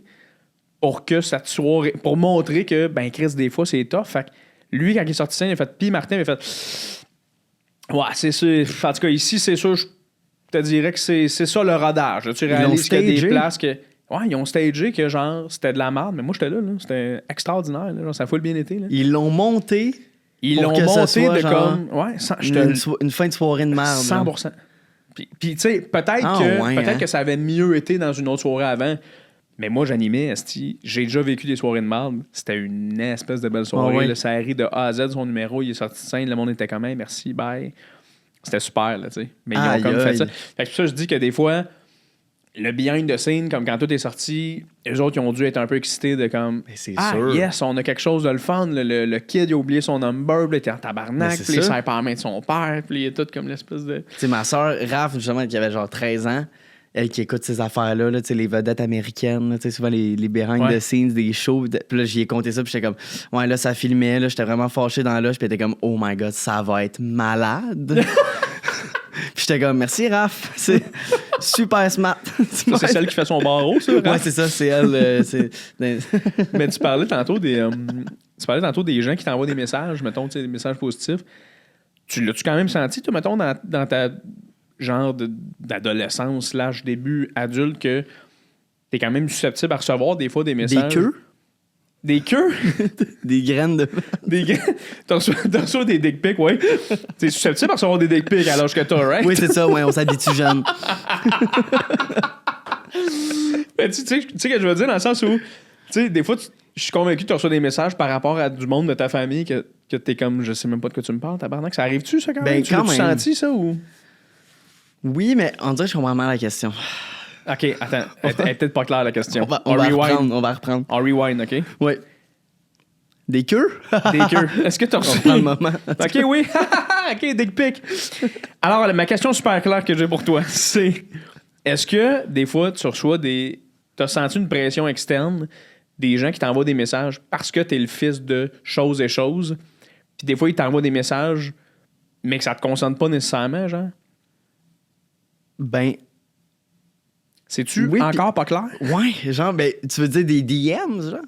pour que cette soirée, pour montrer que, ben, Chris, des fois, c'est tough. Fait que lui, quand il est sorti de scène, il a fait, puis Martin, il a fait, ouais, c'est sûr. En tout cas, ici, c'est sûr, je te dirais que c'est ça le rodage. Là. Tu réalises qu'il y a des places que. Ouais, ils ont stagé que genre, c'était de la merde, mais moi, j'étais là. C'était extraordinaire. Là. Genre, ça a full bien été. Là. Ils l'ont monté. Ils l'ont monté de genre, comme. Ouais, une fin de soirée de merde. 100%. Puis tu sais, peut-être que ça avait mieux été dans une autre soirée avant. Mais moi, j'animais, esti. J'ai déjà vécu des soirées de merde. C'était une espèce de belle soirée. Là, ça arrive de A à Z, son numéro, il est sorti de scène, le monde était comme même, merci, bye. C'était super, là, tu sais. Mais ils ont comme fait ça. Fait que ça, je dis que des fois, le behind the scene, comme quand tout est sorti, eux autres, ils ont dû être un peu excités de comme... Mais c'est ah, sûr. yes, on a quelque chose de le fun. Le kid, il a oublié son number, puis il était en tabarnak, puis il serre par la main de son père, puis il est tout comme l'espèce de... Tu sais, ma soeur, Raph, justement, qui avait genre 13 ans, elle qui écoute ces affaires-là, là, tu sais, les vedettes américaines, là, tu sais, souvent les behind the scenes, des shows. Puis là, j'y ai compté ça, puis j'étais comme, ouais, là, ça filmait, là, j'étais vraiment fâché dans l'âge, puis elle était comme, oh my god, ça va être malade. Puis j'étais comme, merci Raph, c'est super smart. Ça, c'est celle qui fait son barreau, ça? Ouais, c'est ça, c'est elle. Mais tu parlais tantôt des gens qui t'envoient des messages, mettons, des messages positifs. Tu l'as-tu quand même senti, toi, mettons, dans ta genre d'adolescence, l'âge début adulte, que t'es quand même susceptible à recevoir des fois des messages? Des queues? Des queues? Des graines de... T'as reçu des dick pics, ouais. T'es susceptible à recevoir des dick pics à l'âge que t'as, right? Oui, c'est ça, ouais, on s'habitue jeune. Mais tu sais que je veux dire, dans le sens où, tu sais, des fois, je suis convaincu que tu reçois des messages par rapport à du monde de ta famille que t'es comme, je sais même pas de quoi tu me parles, tabarnak. Ça arrive-tu, ça, quand même? Ben, tu l'as-tu senti, ça, ou... Oui, mais on dirait que je comprends mal la question. OK, attends. Elle est peut-être pas claire, la question. On va reprendre. On rewind, OK? Oui. Des queues? Des queues. Est-ce que tu as reçu... On prend le moment. OK, oui. OK, dick pic. Alors, ma question super claire que j'ai pour toi, c'est... Est-ce que, des fois, tu reçois des... T'as senti une pression externe des gens qui t'envoient des messages parce que t'es le fils de choses et choses, puis des fois, ils t'envoient des messages, mais que ça te concerne pas nécessairement, genre? Ben... C'est-tu oui, encore pas clair? Ouais, genre, ben, tu veux dire des DMs, genre?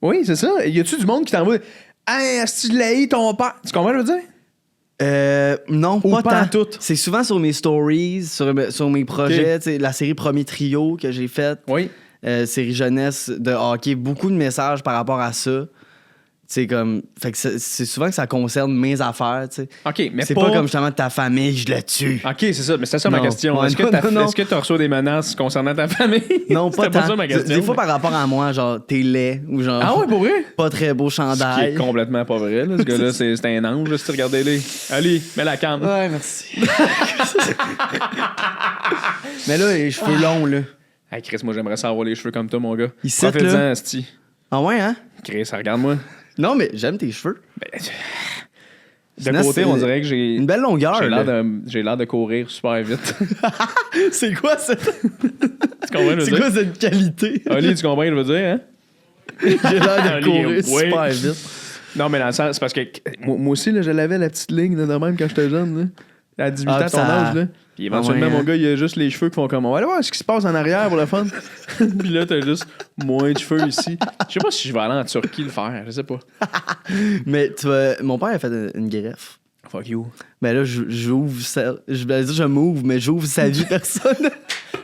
Oui, c'est ça. Y a-tu du monde qui t'envoie « Hey, est-ce que tu l'as eu, ton père? » Tu comprends ce que je veux dire? Non, Ou pas tant. tout. C'est souvent sur mes stories, sur mes projets, okay. La série Premier Trio que j'ai faite, oui. Série jeunesse de hockey, beaucoup de messages par rapport à ça. C'est comme. Fait que c'est souvent que ça concerne mes affaires, tu sais. OK, mais c'est pas comme justement ta famille, je le tue. OK, c'est ça. Mais c'est ça ma question. Ouais, est-ce que tu reçois des menaces concernant ta famille? Non, pas tant. Ça ma question. Des fois par rapport à moi, genre, t'es laid ou genre. Ah ouais, pour vrai? Pas très beau chandail. Ce qui est complètement pas vrai, là. Ce gars-là, c'est un ange, si tu regardez-les. Allez, mets la cam. Ouais, merci. Mais là, les cheveux longs, là. Hey, Chris, moi, j'aimerais ça avoir les cheveux comme toi, mon gars. Ici, là. Asti. Ah ouais, hein? Chris, regarde-moi. Non, mais j'aime tes cheveux. Ben, de côté, on dirait que j'ai... Une belle longueur, j'ai l'air de courir super vite. C'est quoi ça? Tu comprends, c'est quoi cette qualité? Ali, tu comprends ce que je veux dire, hein? J'ai l'air de courir super vite. Non, mais dans le sens, c'est parce que moi aussi, là, je l'avais la petite ligne là, de même quand j'étais jeune. Là, à 18 ans, ton âge. Là. Puis éventuellement, mon gars, il a juste les cheveux qui font comme... On va aller voir ce qui se passe en arrière pour le fun. Puis là, t'as juste moins de cheveux ici. Je sais pas si je vais aller en Turquie le faire. Je sais pas. Mais tu vois, mon père a fait une greffe. Fuck you. Ben là, j'ouvre ça. Je vais dire je m'ouvre, mais j'ouvre sa vie personne.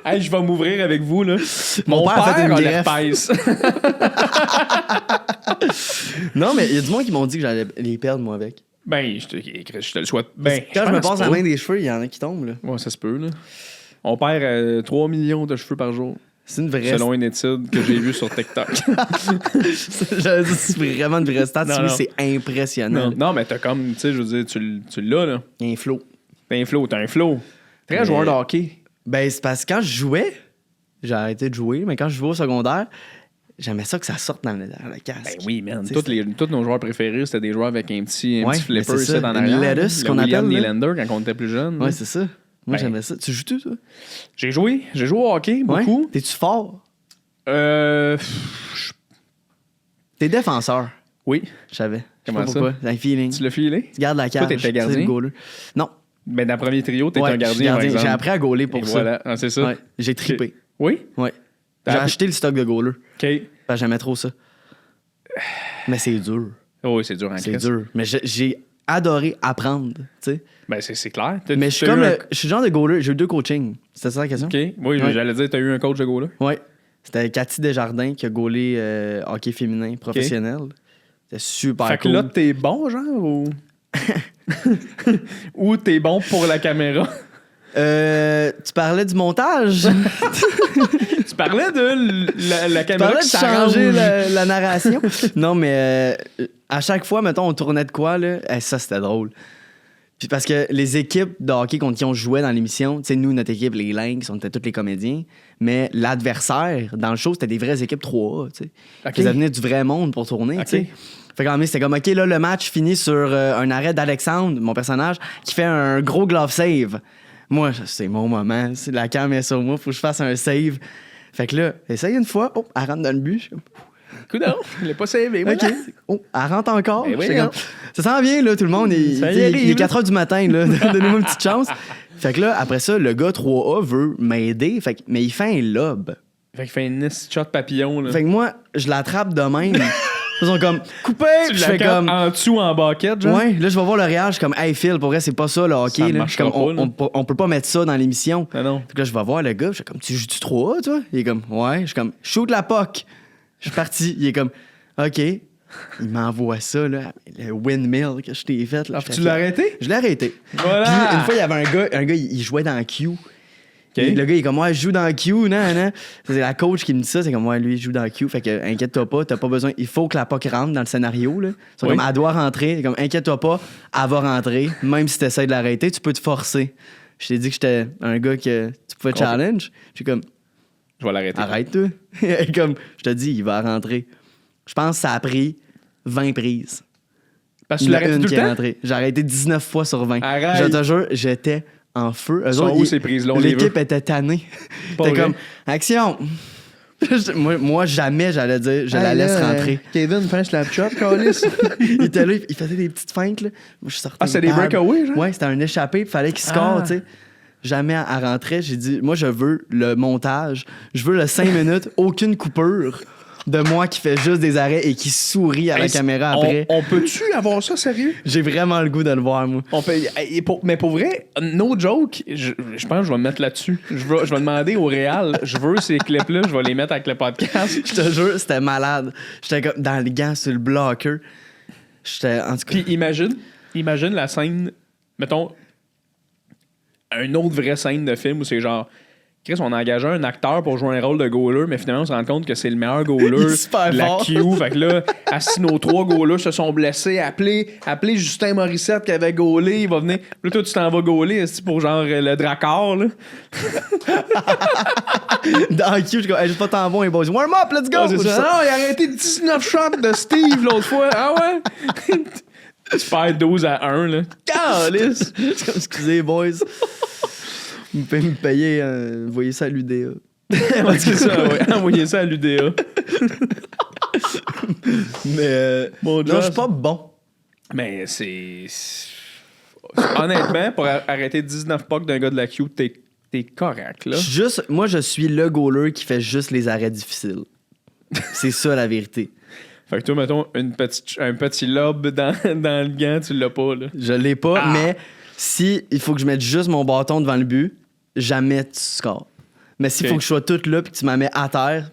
Hey, je vais m'ouvrir avec vous, là. Mon père a fait une greffe. Non, mais il y a du monde qui m'ont dit que j'allais les perdre, moi, avec. Ben, je te le souhaite. Ben, quand je me passe la main des cheveux, il y en a qui tombent, là. Ouais, ça se peut, là. On perd 3 millions de cheveux par jour. C'est une vraie... Selon une étude que j'ai vue sur TikTok. J'allais dire, c'est vraiment une vraie stat. Non. C'est impressionnant. Non, mais t'as comme, tu sais, je veux dire, tu l'as, là. Il y a un flow. T'as un flow. Très joueur de hockey. Ben, c'est parce que quand je jouais, j'ai arrêté de jouer, mais quand je jouais au secondaire, j'aimais ça que ça sorte dans le casque. Ben oui, man. Tous nos joueurs préférés, c'était des joueurs avec un petit flipper ici dans l'arrière. Lettuce, qu'on appelle. Nylander quand on était plus jeune. Ouais, c'est ça. Moi, j'aimais ça. Tu joues-tu, toi? J'ai joué au hockey, beaucoup. Ouais. T'es-tu fort? T'es défenseur. Oui. Je savais. Comment ça? Pourquoi. T'as un feeling. Tu l'as filé? Tu gardes la cage. Toi, t'étais gardien? Non. Ben, dans le premier trio, t'étais un gardien, par exemple. J'ai appris à gauler pour ça. Voilà, c'est ça. Ouais. J'ai trippé. Okay. Oui? Ouais. J'ai acheté le stock de goaler. OK. J'aimais trop ça. Mais c'est dur. Oui, c'est dur en C'est dur. Mais j'ai adoré apprendre, tu sais. Ben, c'est clair. Mais je suis comme je suis le genre de goaler. J'ai eu 2 coachings. C'était ça la question? OK. Oui, j'allais dire, t'as eu un coach de goaler? Oui. C'était Cathy Desjardins qui a gaulé hockey féminin professionnel. Okay. C'était super cool. Fait que là, t'es bon, genre, ou... ou t'es bon pour la caméra? Tu parlais du montage? Tu parlais de la caméra qui changer la narration? Non, mais à chaque fois, mettons, on tournait de quoi, là? Ça, c'était drôle. Puis parce que les équipes de hockey contre qui on jouait dans l'émission, tu sais, nous, notre équipe, les Lynx, on était tous les comédiens, mais l'adversaire, dans le show, c'était des vraies équipes 3A, tu sais. Okay. Ils venaient du vrai monde pour tourner, tu sais. Fait qu'en c'était comme, OK, là, le match finit sur un arrêt d'Alexandre, mon personnage, qui fait un gros glove save. Moi, c'est mon moment. Si la cam est sur moi, faut que je fasse un save. Fait que là, essaye une fois, oh, elle rentre dans le but. Coudonc, il l'a pas savé. Voilà. OK. Oh, elle rentre encore. Oui, comme, ça s'en vient, là, tout le monde. Il est 4 h du matin, là. Donnez-moi une petite chance. Fait que là, après ça, le gars 3A veut m'aider, mais il fait un lob. Fait qu'il fait une shot papillon, là. Fait que moi, je l'attrape de même. Ils sont comme coupé, tu je fais comme en dessous en baquette, genre. Ouais, là je vais voir le réel, je suis comme hey Phil, pour vrai c'est pas ça le hockey là. Je suis comme on peut pas mettre ça dans l'émission. Non. Fait que là je vais voir le gars, je suis comme tu joues-tu 3A toi? Il est comme ouais, je suis comme shoot la puck. Je suis parti, il est comme OK. Il m'envoie ça là, le windmill que je t'ai fait là. Tu l'as arrêté? Je l'ai arrêté. Voilà. Puis une fois il y avait un gars il jouait dans Q. Okay. Le gars, il est comme, ouais, je joue dans Q, non. C'est la coach qui me dit ça, c'est comme, ouais, lui, il joue dans Q, fait que, inquiète-toi pas, t'as pas besoin, il faut que la puck rentre dans le scénario, là. C'est comme, elle doit rentrer, comme, inquiète-toi pas, elle va rentrer, même si t'essaies de l'arrêter, tu peux te forcer. Je t'ai dit que j'étais un gars que tu pouvais challenge. Je suis comme, je vais l'arrêter. Arrête-toi. Comme, je te dis, il va rentrer. Je pense que ça a pris 20 prises. Parce que tu l'arrêtes tout le temps? J'ai arrêté 19 fois sur 20. Arrête. Je te jure, j'étais en feu. Eux autres, où ces prises-là? L'équipe était tannée. T'es comme, action! moi, jamais j'allais dire, je la laisse rentrer. Kevin, fais un slap shot, Calis. Il était là, il faisait des petites feintes. Là. Moi, je sortais. Ah, c'était des breakaways, genre? Ouais, c'était un échappé, il fallait qu'il score, tu sais. Jamais elle rentrait. J'ai dit, moi, je veux le montage. Je veux le 5 minutes, aucune coupure de moi qui fait juste des arrêts et qui sourit à la caméra après. On peut-tu avoir ça, sérieux? J'ai vraiment le goût de le voir, moi. Mais pour vrai, no joke, je pense que je vais me mettre là-dessus. Je vais demander au Réal, je veux ces clips-là, je vais les mettre avec le podcast. Je te jure, c'était malade. J'étais comme dans le gant sur le blocker. J'étais, en tout cas... Puis imagine la scène, mettons, une autre vraie scène de film où c'est genre... Chris, on a engagé un acteur pour jouer un rôle de goaler, mais finalement, on se rend compte que c'est le meilleur goaler de la Q. Fait que là, assis nos 3 goalers se sont blessés. Appelez Justin Morissette qui avait goalé. Il va venir. Là, toi, tu t'en vas goaler pour genre le Dracor, là. Dans Q, je dis, hey, j'ai pas tant bon, les boys. Warm up, let's go! Ah, c'est ça. Non, il a arrêté 19 shots de Steve l'autre fois. Ah ouais? Tu perds 12 à 1, là. Calice! Excusez, boys. Vous pouvez me payer, envoyez ça à l'UDA. C'est ça, ouais. Envoyez ça à l'UDA. Mais non, je suis pas bon. Mais c'est... Honnêtement, pour arrêter 19 pucks d'un gars de la Q, t'es correct, là. Moi, je suis le goaler qui fait juste les arrêts difficiles. C'est ça, la vérité. Fait que toi, mettons, un petit lob dans le gant, tu l'as pas, là. Je l'ai pas, mais si il faut que je mette juste mon bâton devant le but, jamais tu scores. Mais s'il faut que je sois tout là puis que tu m'en mets à terre,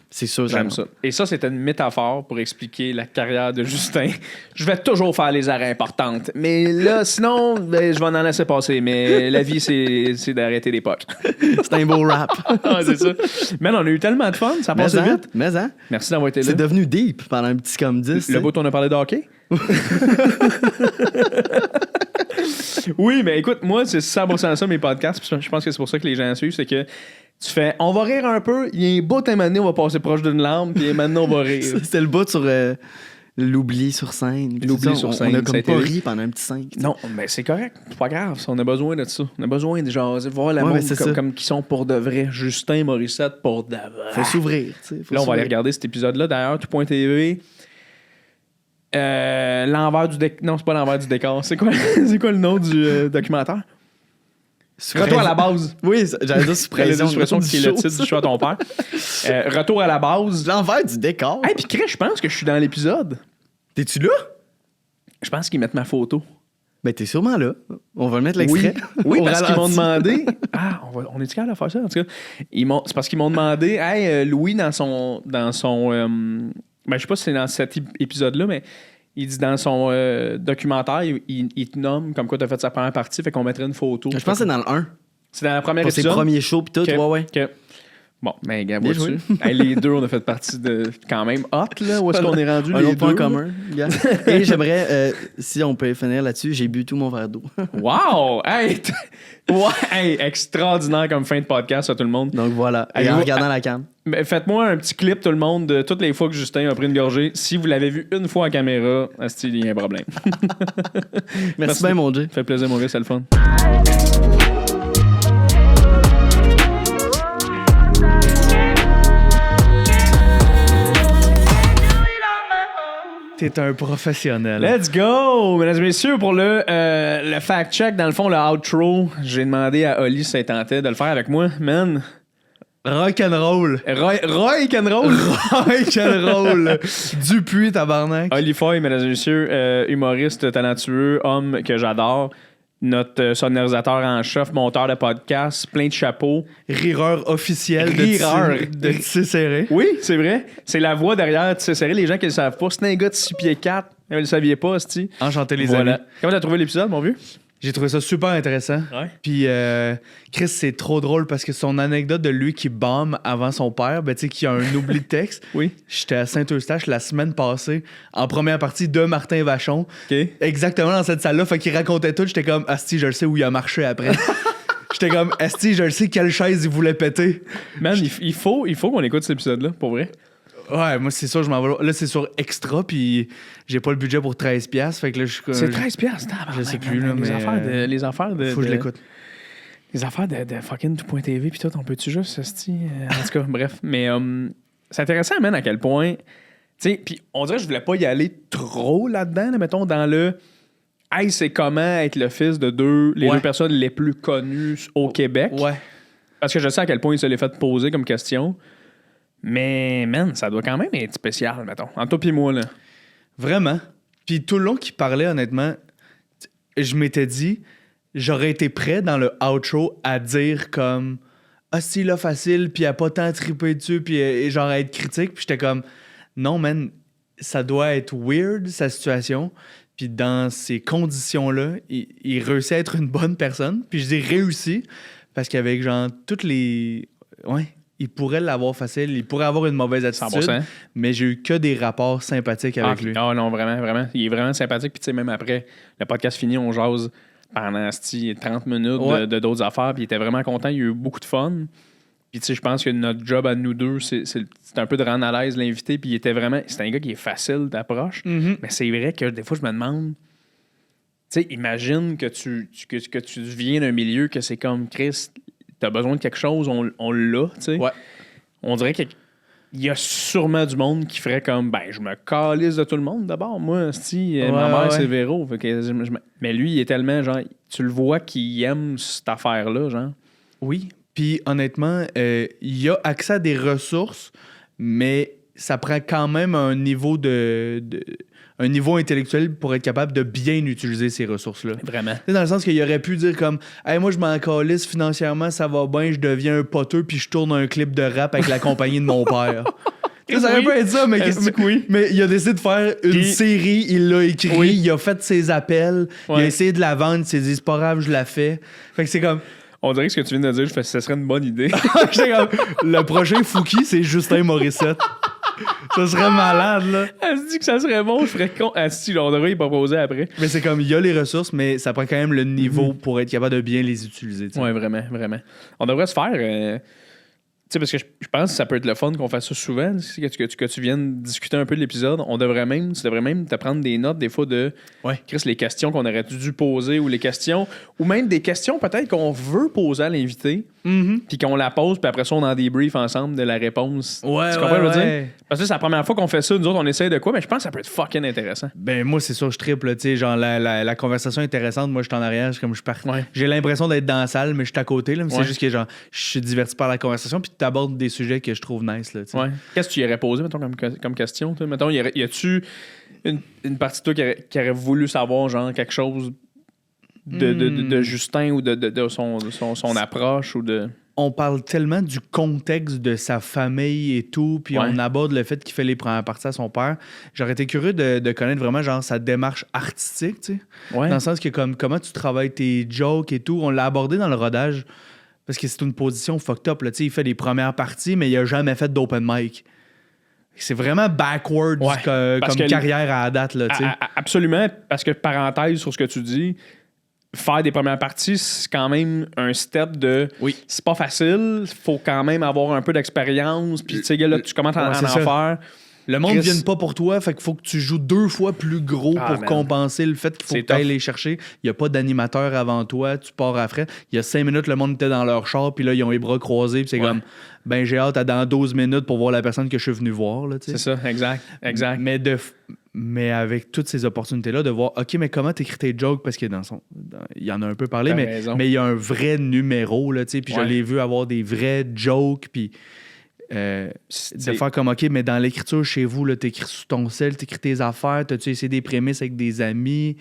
c'est sûr. J'aime ça. Et ça, c'était une métaphore pour expliquer la carrière de Justin. Je vais toujours faire les arrêts importantes. Mais là, sinon, je vais en laisser passer. Mais la vie, c'est d'arrêter les pucks. C'est un beau rap. C'est ça. Man, on a eu tellement de fun. Ça passe vite. Mais hein? Merci d'avoir été là. C'est devenu deep pendant un petit comme 10. Le bout, on a parlé de hockey? Oui, mais écoute, moi, c'est 100% ça, mes podcasts. Je pense que c'est pour ça que les gens suivent. C'est que tu fais, on va rire un peu. Il y a un bout, un moment donné, on va passer proche d'une larme. Puis maintenant, on va rire. C'était le bout sur l'oubli sur scène. L'oubli sur scène. On a comme pas ri pendant un petit 5. Non, mais c'est correct. C'est pas grave. On a besoin de ça. On a besoin de jaser, voir la monde comme qui sont pour de vrai. Justin Morissette pour de vrai. Faut s'ouvrir. Là, on va aller regarder cet épisode-là. D'ailleurs, tout.tv. L'envers du décor. Non, c'est pas l'envers du décor. C'est quoi le nom du documentaire? Retour à la base. Oui, j'allais dire suppression. Qui est le titre du choix à ton père. Retour à la base. L'envers du décor. Hey, puis Chris, je pense que je suis dans l'épisode. T'es-tu là? Je pense qu'ils mettent ma photo. Ben, t'es sûrement là. On va le mettre l'extrait. Oui, parce qu'ils m'ont demandé. On est-tu capable de faire ça? En tout cas, c'est parce qu'ils m'ont demandé, hey, Louis, dans son ben, je sais pas si c'est dans cet épisode-là, mais il dit dans son documentaire, il te nomme comme quoi tu as fait sa première partie, fait qu'on mettrait une photo. Je pense que c'est dans le 1. C'est dans la première épisode. C'est le premier show pis tout, ouais. Bon, ben, gars, vois-tu? Hey, les deux, on a fait partie de quand même hot, là. Où est-ce qu'on est rendu, un les autre point deux? commun, gars. Et j'aimerais, si on peut finir là-dessus, j'ai bu tout mon verre d'eau. Wow! Hey! Hey, extraordinaire comme fin de podcast, ça, tout le monde. Donc voilà, et Hey, en regardant la cam. Ben, faites-moi un petit clip, tout le monde, de toutes les fois que Justin a pris une gorgée. Si vous l'avez vu une fois en caméra, asti, il y a un problème. Merci bien, mon Dieu. Ça fait plaisir, mon gars, c'est le fun. T'es un professionnel. Let's go! Mesdames et messieurs, pour le fact-check, dans le fond, le outro, j'ai demandé à Oli si ça tentait de le faire avec moi. Man, Rock'n'roll. Roy Canroll. Rock'n'roll. Dupuis, tabarnak. Oli Foy, mesdames et messieurs, humoriste talentueux, homme que j'adore. Notre sonorisateur en chef, monteur de podcast, plein de chapeaux. Rireur officiel de Tissé Serré. Oui, c'est vrai. C'est la voix derrière Tissé Serré. Les gens qui ne le savent pas, c'est un gars de 6 pieds 4. Vous ne le saviez pas, c'ti. Enchanté, les Voilà. amis. Comment t'as trouvé l'épisode, mon vieux? J'ai trouvé ça super intéressant. Ouais. Puis Chris, c'est trop drôle parce que son anecdote de lui qui bombe avant son père, ben tu sais, qui a un oubli de texte. Oui. J'étais à Saint-Eustache la semaine passée, en première partie de Martin Vachon. OK. Exactement dans cette salle-là. Fait qu'il racontait tout. J'étais comme, Asti, je le sais où il a marché après. J'étais comme, Asti, je le sais quelle chaise il voulait péter. Man, il faut qu'on écoute cet épisode-là, pour vrai. Ouais, moi, c'est sûr, je m'en vais. Là, c'est sur Extra, puis j'ai pas le budget pour $13. Fait que là, C'est 13 piastres. Je sais plus, là, mais. Les affaires de... Faut que je l'écoute. Les affaires de fucking tout.tv puis tout, on peut-tu juste, esti, en tout cas, bref. Mais c'est intéressant, man, à quel point... Tu sais, puis on dirait que je voulais pas y aller trop là-dedans, là, mettons, dans le... Hey, c'est comment être le fils de deux personnes les plus connues au Québec. Ouais. Parce que je sais à quel point il se l'est fait poser comme question. Mais, man, ça doit quand même être spécial, mettons. Entre toi pis moi, là. Vraiment. Puis tout le long qu'il parlait, honnêtement, je m'étais dit, j'aurais été prêt dans le outro à dire comme ah, si là, facile, puis à pas tant triper dessus, puis genre à être critique. Puis j'étais comme non, man, ça doit être weird, sa situation. Puis dans ces conditions-là, il réussit à être une bonne personne. Puis je dis réussi, parce qu'avec genre toutes les. Ouais. Il pourrait l'avoir facile, il pourrait avoir une mauvaise attitude, 100%. mais j'ai eu que des rapports sympathiques avec lui. Ah non, vraiment, vraiment. Il est vraiment sympathique. Puis tu sais, même après, le podcast fini, on jase pendant 30 minutes de d'autres affaires. Puis il était vraiment content. Il y a eu beaucoup de fun. Puis tu sais, je pense que notre job à nous deux, c'est un peu de rendre à l'aise l'invité. Puis il était vraiment... C'est un gars qui est facile d'approche. Mm-hmm. Mais c'est vrai que des fois, je me demande... Tu sais, imagine que tu viens d'un milieu que c'est comme Chris... T'as besoin de quelque chose, on l'a, tu sais. Ouais. On dirait qu'il y a sûrement du monde qui ferait comme, ben, je me calisse de tout le monde d'abord. Moi, si ma mère, c'est Véro. Fait que mais lui, il est tellement, genre, tu le vois qu'il aime cette affaire-là, genre. Oui. Puis honnêtement, il a accès à des ressources, mais ça prend quand même un niveau un niveau intellectuel pour être capable de bien utiliser ces ressources-là. Vraiment. C'est dans le sens qu'il aurait pu dire comme hey, moi je m'en calisse financièrement, ça va bien, je deviens un poteux puis je tourne un clip de rap avec la compagnie de mon père. Ça aurait pu être ça, mais il a décidé de faire une série, il l'a écrit, il a fait ses appels, il a essayé de la vendre, il s'est dit c'est pas grave, je la fais. Fait que c'est comme on dirait que ce que tu viens de dire, je fais ça serait une bonne idée. Le prochain Fouki, c'est Justin Morissette. Ça serait malade, là. Elle se dit que ça serait bon, je ferais con. Elle se dit, on devrait y proposer après. Mais c'est comme, il y a les ressources, mais ça prend quand même le niveau pour être capable de bien les utiliser. T'sais. Ouais, vraiment, vraiment. On devrait se faire... Tu sais, parce que je pense que ça peut être le fun qu'on fasse ça souvent, que tu viennes discuter un peu de l'épisode. Tu devrais même te prendre des notes des fois de Chris, les questions qu'on aurait dû poser ou les questions, ou même des questions peut-être qu'on veut poser à l'invité, puis qu'on la pose, puis après ça, on en débrief ensemble de la réponse. Ouais, tu comprends ce que je veux dire? Parce que c'est la première fois qu'on fait ça, nous autres, on essaye de quoi, mais je pense que ça peut être fucking intéressant. Ben, moi, c'est sûr, je triple, tu sais, genre la conversation intéressante, moi, je suis en arrière, comme je pars. Ouais. J'ai l'impression d'être dans la salle, mais je suis à côté, là, mais c'est juste que, genre, je suis diverti par la conversation, puis tu abordes des sujets que je trouve nice, là, tu sais. Ouais. Qu'est-ce que tu y aurais posé, mettons, comme question? Toi? Mettons, y a-tu une partie de toi qui aurait voulu savoir, genre, quelque chose de Justin ou de son approche ou de... On parle tellement du contexte de sa famille et tout, puis on aborde le fait qu'il fait les premières parties à son père. J'aurais été curieux de connaître vraiment genre sa démarche artistique, tu sais. Dans le sens que comme comment tu travailles tes jokes et tout. On l'a abordé dans le rodage Parce que c'est une position fucked up. Là. Il fait les premières parties, mais il a jamais fait d'open mic. C'est vraiment backwards comme carrière à la date. Là, absolument, parce que parenthèse sur ce que tu dis, faire des premières parties, c'est quand même un step de... Oui. C'est pas facile, faut quand même avoir un peu d'expérience, puis tu sais, là, tu commences à en faire... Le monde ne vient pas pour toi, fait qu'il faut que tu joues 2 fois plus gros pour compenser le fait qu'il faut que tu ailles les chercher. Il n'y a pas d'animateur avant toi, tu pars après. Il y a 5 minutes, le monde était dans leur char, puis là, ils ont les bras croisés, puis c'est comme, ben j'ai hâte à dans 12 minutes pour voir la personne que je suis venu voir. Là, c'est ça, exact. Mais avec toutes ces opportunités-là, de voir, OK, mais comment t'écris tes jokes? Parce que il y en a un peu parlé, mais il y a un vrai numéro, là, puis je l'ai vu avoir des vrais jokes, puis... de faire comme, OK, mais dans l'écriture chez vous, là, t'écris sous ton sel, t'écris tes affaires, t'as-tu essayé des prémices avec des amis,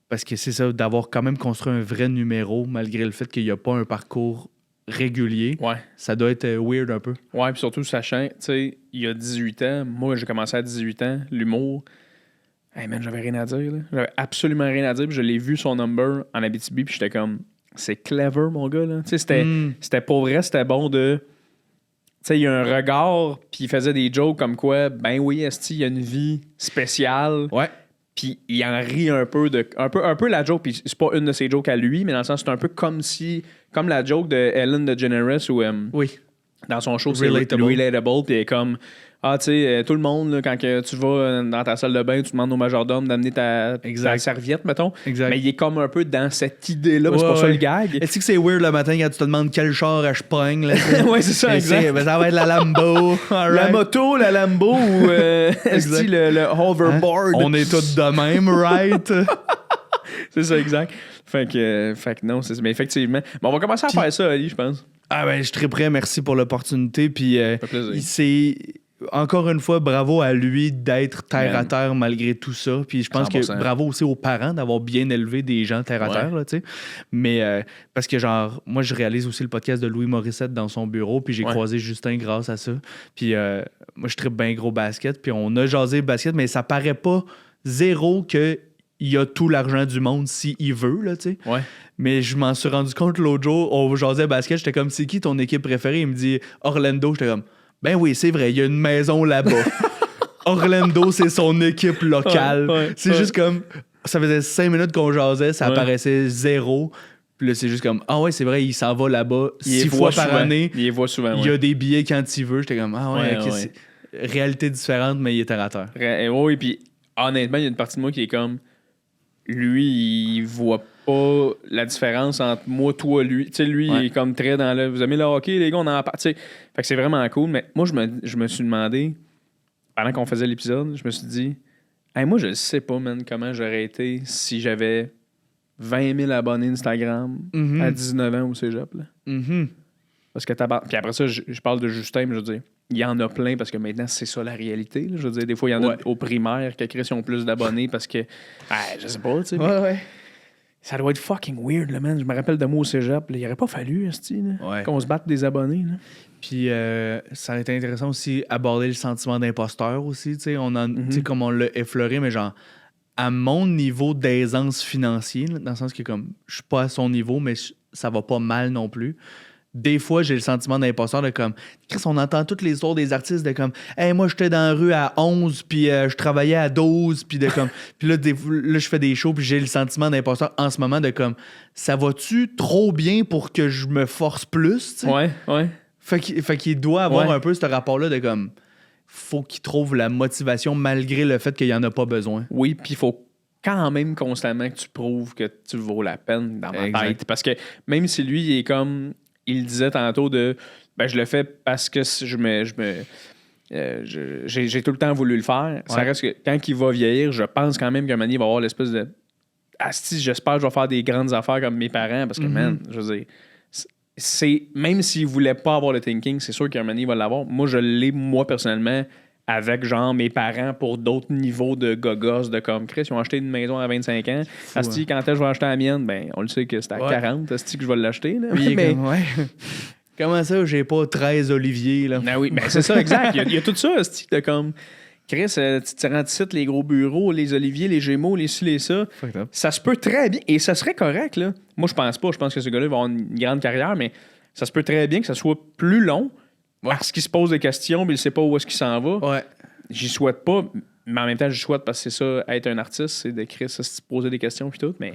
parce que c'est ça, d'avoir quand même construit un vrai numéro, malgré le fait qu'il n'y a pas un parcours régulier, ça doit être weird un peu. Ouais, puis surtout sachant, tu sais, il y a 18 ans, moi j'ai commencé à 18 ans, l'humour, hey man, j'avais rien à dire, là. J'avais absolument rien à dire, puis je l'ai vu son number en Abitibi, puis j'étais comme, c'est clever mon gars, là. Tu sais, c'était pour vrai, c'était bon de... Tu sais, il y a un regard, puis il faisait des jokes comme quoi, ben oui, esti, il y a une vie spéciale. Ouais. Puis il en rit un peu un peu la joke, puis c'est pas une de ses jokes à lui, mais dans le sens, c'est un peu comme la joke de Ellen DeGeneres où dans son show, c'est Relatable, puis elle est comme, ah, tu sais, tout le monde, là, quand que tu vas dans ta salle de bain, tu demandes au majordome d'amener ta serviette, mettons. Exact. Mais il est comme un peu dans cette idée-là, c'est pour ça le gag. Est-ce que c'est weird le matin quand tu te demandes quel char je pogne? Oui, c'est ça, exact. Ça va être la Lambo. La moto, la Lambo ou le hoverboard. On est tous de même, right? C'est ça, exact. Fait que non, mais effectivement. Mais on va commencer à faire ça, Ali, je pense. Ah ben, je suis très prêt. Merci pour l'opportunité. Puis, c'est... Encore une fois, bravo à lui d'être terre à terre malgré tout ça. Puis je pense 100%. Que bravo aussi aux parents d'avoir bien élevé des gens terre à terre. Là, mais parce que genre, moi, je réalise aussi le podcast de Louis Morissette dans son bureau. Puis j'ai croisé Justin grâce à ça. Puis moi, je tripe bien gros basket. Puis on a jasé basket, mais ça paraît pas zéro que il a tout l'argent du monde s'il veut, là, tu sais. Ouais. Mais je m'en suis rendu compte l'autre jour, on jasait basket, j'étais comme, c'est qui ton équipe préférée? Il me dit Orlando, j'étais comme, ben oui, c'est vrai, il y a une maison là-bas. Orlando, c'est son équipe locale. C'est juste comme, ça faisait 5 minutes qu'on jasait, ça apparaissait 0. Puis là, c'est juste comme, ah ouais, c'est vrai, il s'en va là-bas 6 fois par année. Il les voit souvent, il y a des billets quand il veut. J'étais comme, ah ouais, ok, c'est réalité différente, mais il est terre à terre. Oui, puis honnêtement, il y a une partie de moi qui est comme, lui, il voit pas la différence entre moi, toi, lui. Tu sais, lui, il est comme très dans le... Vous aimez le hockey, les gars, on en parle. Fait que c'est vraiment cool. Mais moi, je me suis demandé, pendant qu'on faisait l'épisode, je me suis dit, hey, moi, je sais pas, man, comment j'aurais été si j'avais 20 000 abonnés Instagram à 19 ans au cégep. Là. Parce que puis après ça, je parle de Justin, mais je veux dire, il y en a plein parce que maintenant, c'est ça la réalité. Là. Je veux dire, des fois, il y en a au primaire qui ont plus d'abonnés parce que, je sais pas, tu sais. Ça doit être fucking weird, là, man. Je me rappelle de moi au cégep. Là. Il aurait pas fallu, qu'on se batte des abonnés. Là. Puis, ça aurait été intéressant aussi aborder le sentiment d'imposteur aussi. Tu sais, comme on l'a effleuré, mais genre, à mon niveau d'aisance financière, dans le sens que, comme, je suis pas à son niveau, mais ça va pas mal non plus. Des fois, j'ai le sentiment d'imposteur de comme, Chris, on entend toutes les histoires des artistes de comme, hey, moi, j'étais dans la rue à 11, puis je travaillais à 12, puis de comme, puis là, je fais des shows, puis j'ai le sentiment d'imposteur en ce moment de comme, ça va-tu trop bien pour que je me force plus, tu sais? Ouais. Fait qu'il doit avoir un peu ce rapport-là de comme, faut qu'il trouve la motivation malgré le fait qu'il n'y en a pas besoin. Oui, puis il faut quand même constamment que tu prouves que tu vaux la peine dans ma tête. Parce que même si lui, il est comme... Il disait tantôt de je le fais parce que j'ai tout le temps voulu le faire. Ça reste que quand il va vieillir, je pense quand même qu'un moment donné, il va avoir l'espèce de j'espère que je vais faire des grandes affaires comme mes parents parce que man, je veux dire, c'est même s'il voulait pas avoir le thinking, c'est sûr qu'un moment donné, il va l'avoir. Moi, je l'ai personnellement avec genre mes parents pour d'autres niveaux de gogos de comme Chris, ils ont acheté une maison à 25 ans. Asti, quand est-ce que je vais acheter la mienne? Ben, on le sait que c'est à 40, Asti, que je vais l'acheter. Là. Oui, mais... Comment ça, j'ai pas 13 Olivier, là? Ben oui, ben c'est ça, exact. Il y a tout ça, Asti, de comme Chris, tu te rends ici, les gros bureaux, les oliviers, les gémeaux, les ci, les ça. Ça se peut très bien. Et ça serait correct, là. Moi, je pense pas. Je pense que ce gars-là va avoir une grande carrière, mais ça se peut très bien que ça soit plus long parce qu'il se pose des questions, mais il sait pas où est-ce qu'il s'en va. Ouais. J'y souhaite pas, mais en même temps, j'y souhaite parce que c'est ça, être un artiste, c'est d'écrire ça, se poser des questions puis tout, mais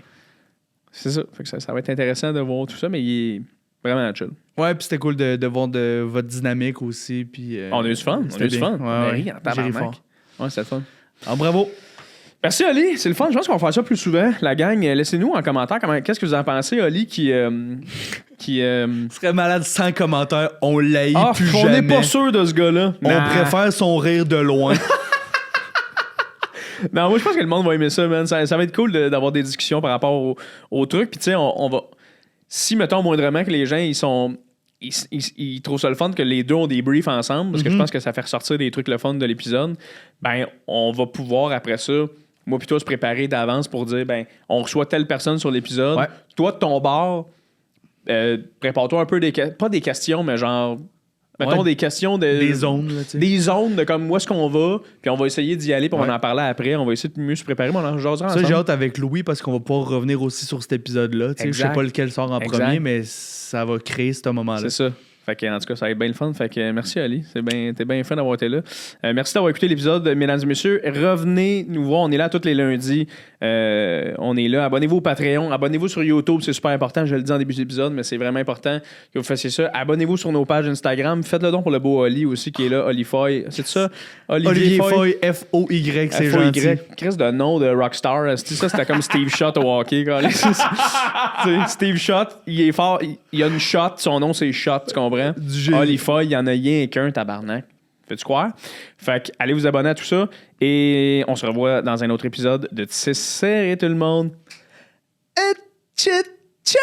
c'est ça. Fait que ça va être intéressant de voir tout ça, mais il est vraiment chill. Ouais, puis c'était cool de voir de votre dynamique aussi. Puis, on a eu du fun. On a eu du fun. On a ri en tabarnak. Ouais, c'était le fun. Ah, bravo. Merci, Oli. C'est le fun. Je pense qu'on va faire ça plus souvent. La gang, laissez-nous en commentaire qu'est-ce que vous en pensez, Oli, qui Ce serait malade sans commentaires. On l'haït plus on jamais. n'est pas sûr de ce gars-là. On préfère son rire de loin. Non, moi, je pense que le monde va aimer ça, man. Ça va être cool d'avoir des discussions par rapport au truc. Puis, tu sais, on va... Si, mettons, moindrement que les gens, ils trouvent ça le fun que les deux ont des briefs ensemble, parce que je pense que ça fait ressortir des trucs le fun de l'épisode, ben, on va pouvoir, après ça, moi puis toi, se préparer d'avance pour dire, ben, on reçoit telle personne sur l'épisode. Ouais. Toi, de ton bord, prépare-toi un peu pas des questions, mais genre... Mettons des questions de... Des zones, là, tu sais. Des zones de comme où est-ce qu'on va, puis on va essayer d'y aller, puis on va en parler après. On va essayer de mieux se préparer, mais on en jasera ensemble. Ça, j'ai hâte avec Louis parce qu'on va pouvoir revenir aussi sur cet épisode-là. Je sais pas lequel sort en premier, mais ça va créer ce moment-là. C'est ça. Fait que, en tout cas, ça va être bien le fun. Fait que merci, Ali. T'es bien fin d'avoir été là. Merci d'avoir écouté l'épisode, mesdames et messieurs. Revenez nous voir. On est là tous les lundis. On est là. Abonnez-vous au Patreon. Abonnez-vous sur YouTube. C'est super important. Je le dis en début d'épisode, mais c'est vraiment important que vous fassiez ça. Abonnez-vous sur nos pages Instagram. Faites-le donc pour le beau Oli aussi qui est là. Olifoy. C'est ça? Olivier Foy, F-O-Y. C'est gentil. Chris de nom de Rockstar. Ça, c'était comme Steve Shot au hockey. Steve Shot, il est fort. Il a une shot. Son nom, c'est Shot. Tu comprends? Olifoy, il y en a rien qu'un, tabarnak. Fais-tu croire? Fait que allez vous abonner à tout ça. Et on se revoit dans un autre épisode de Tissé Serré tout le monde. Et ciao!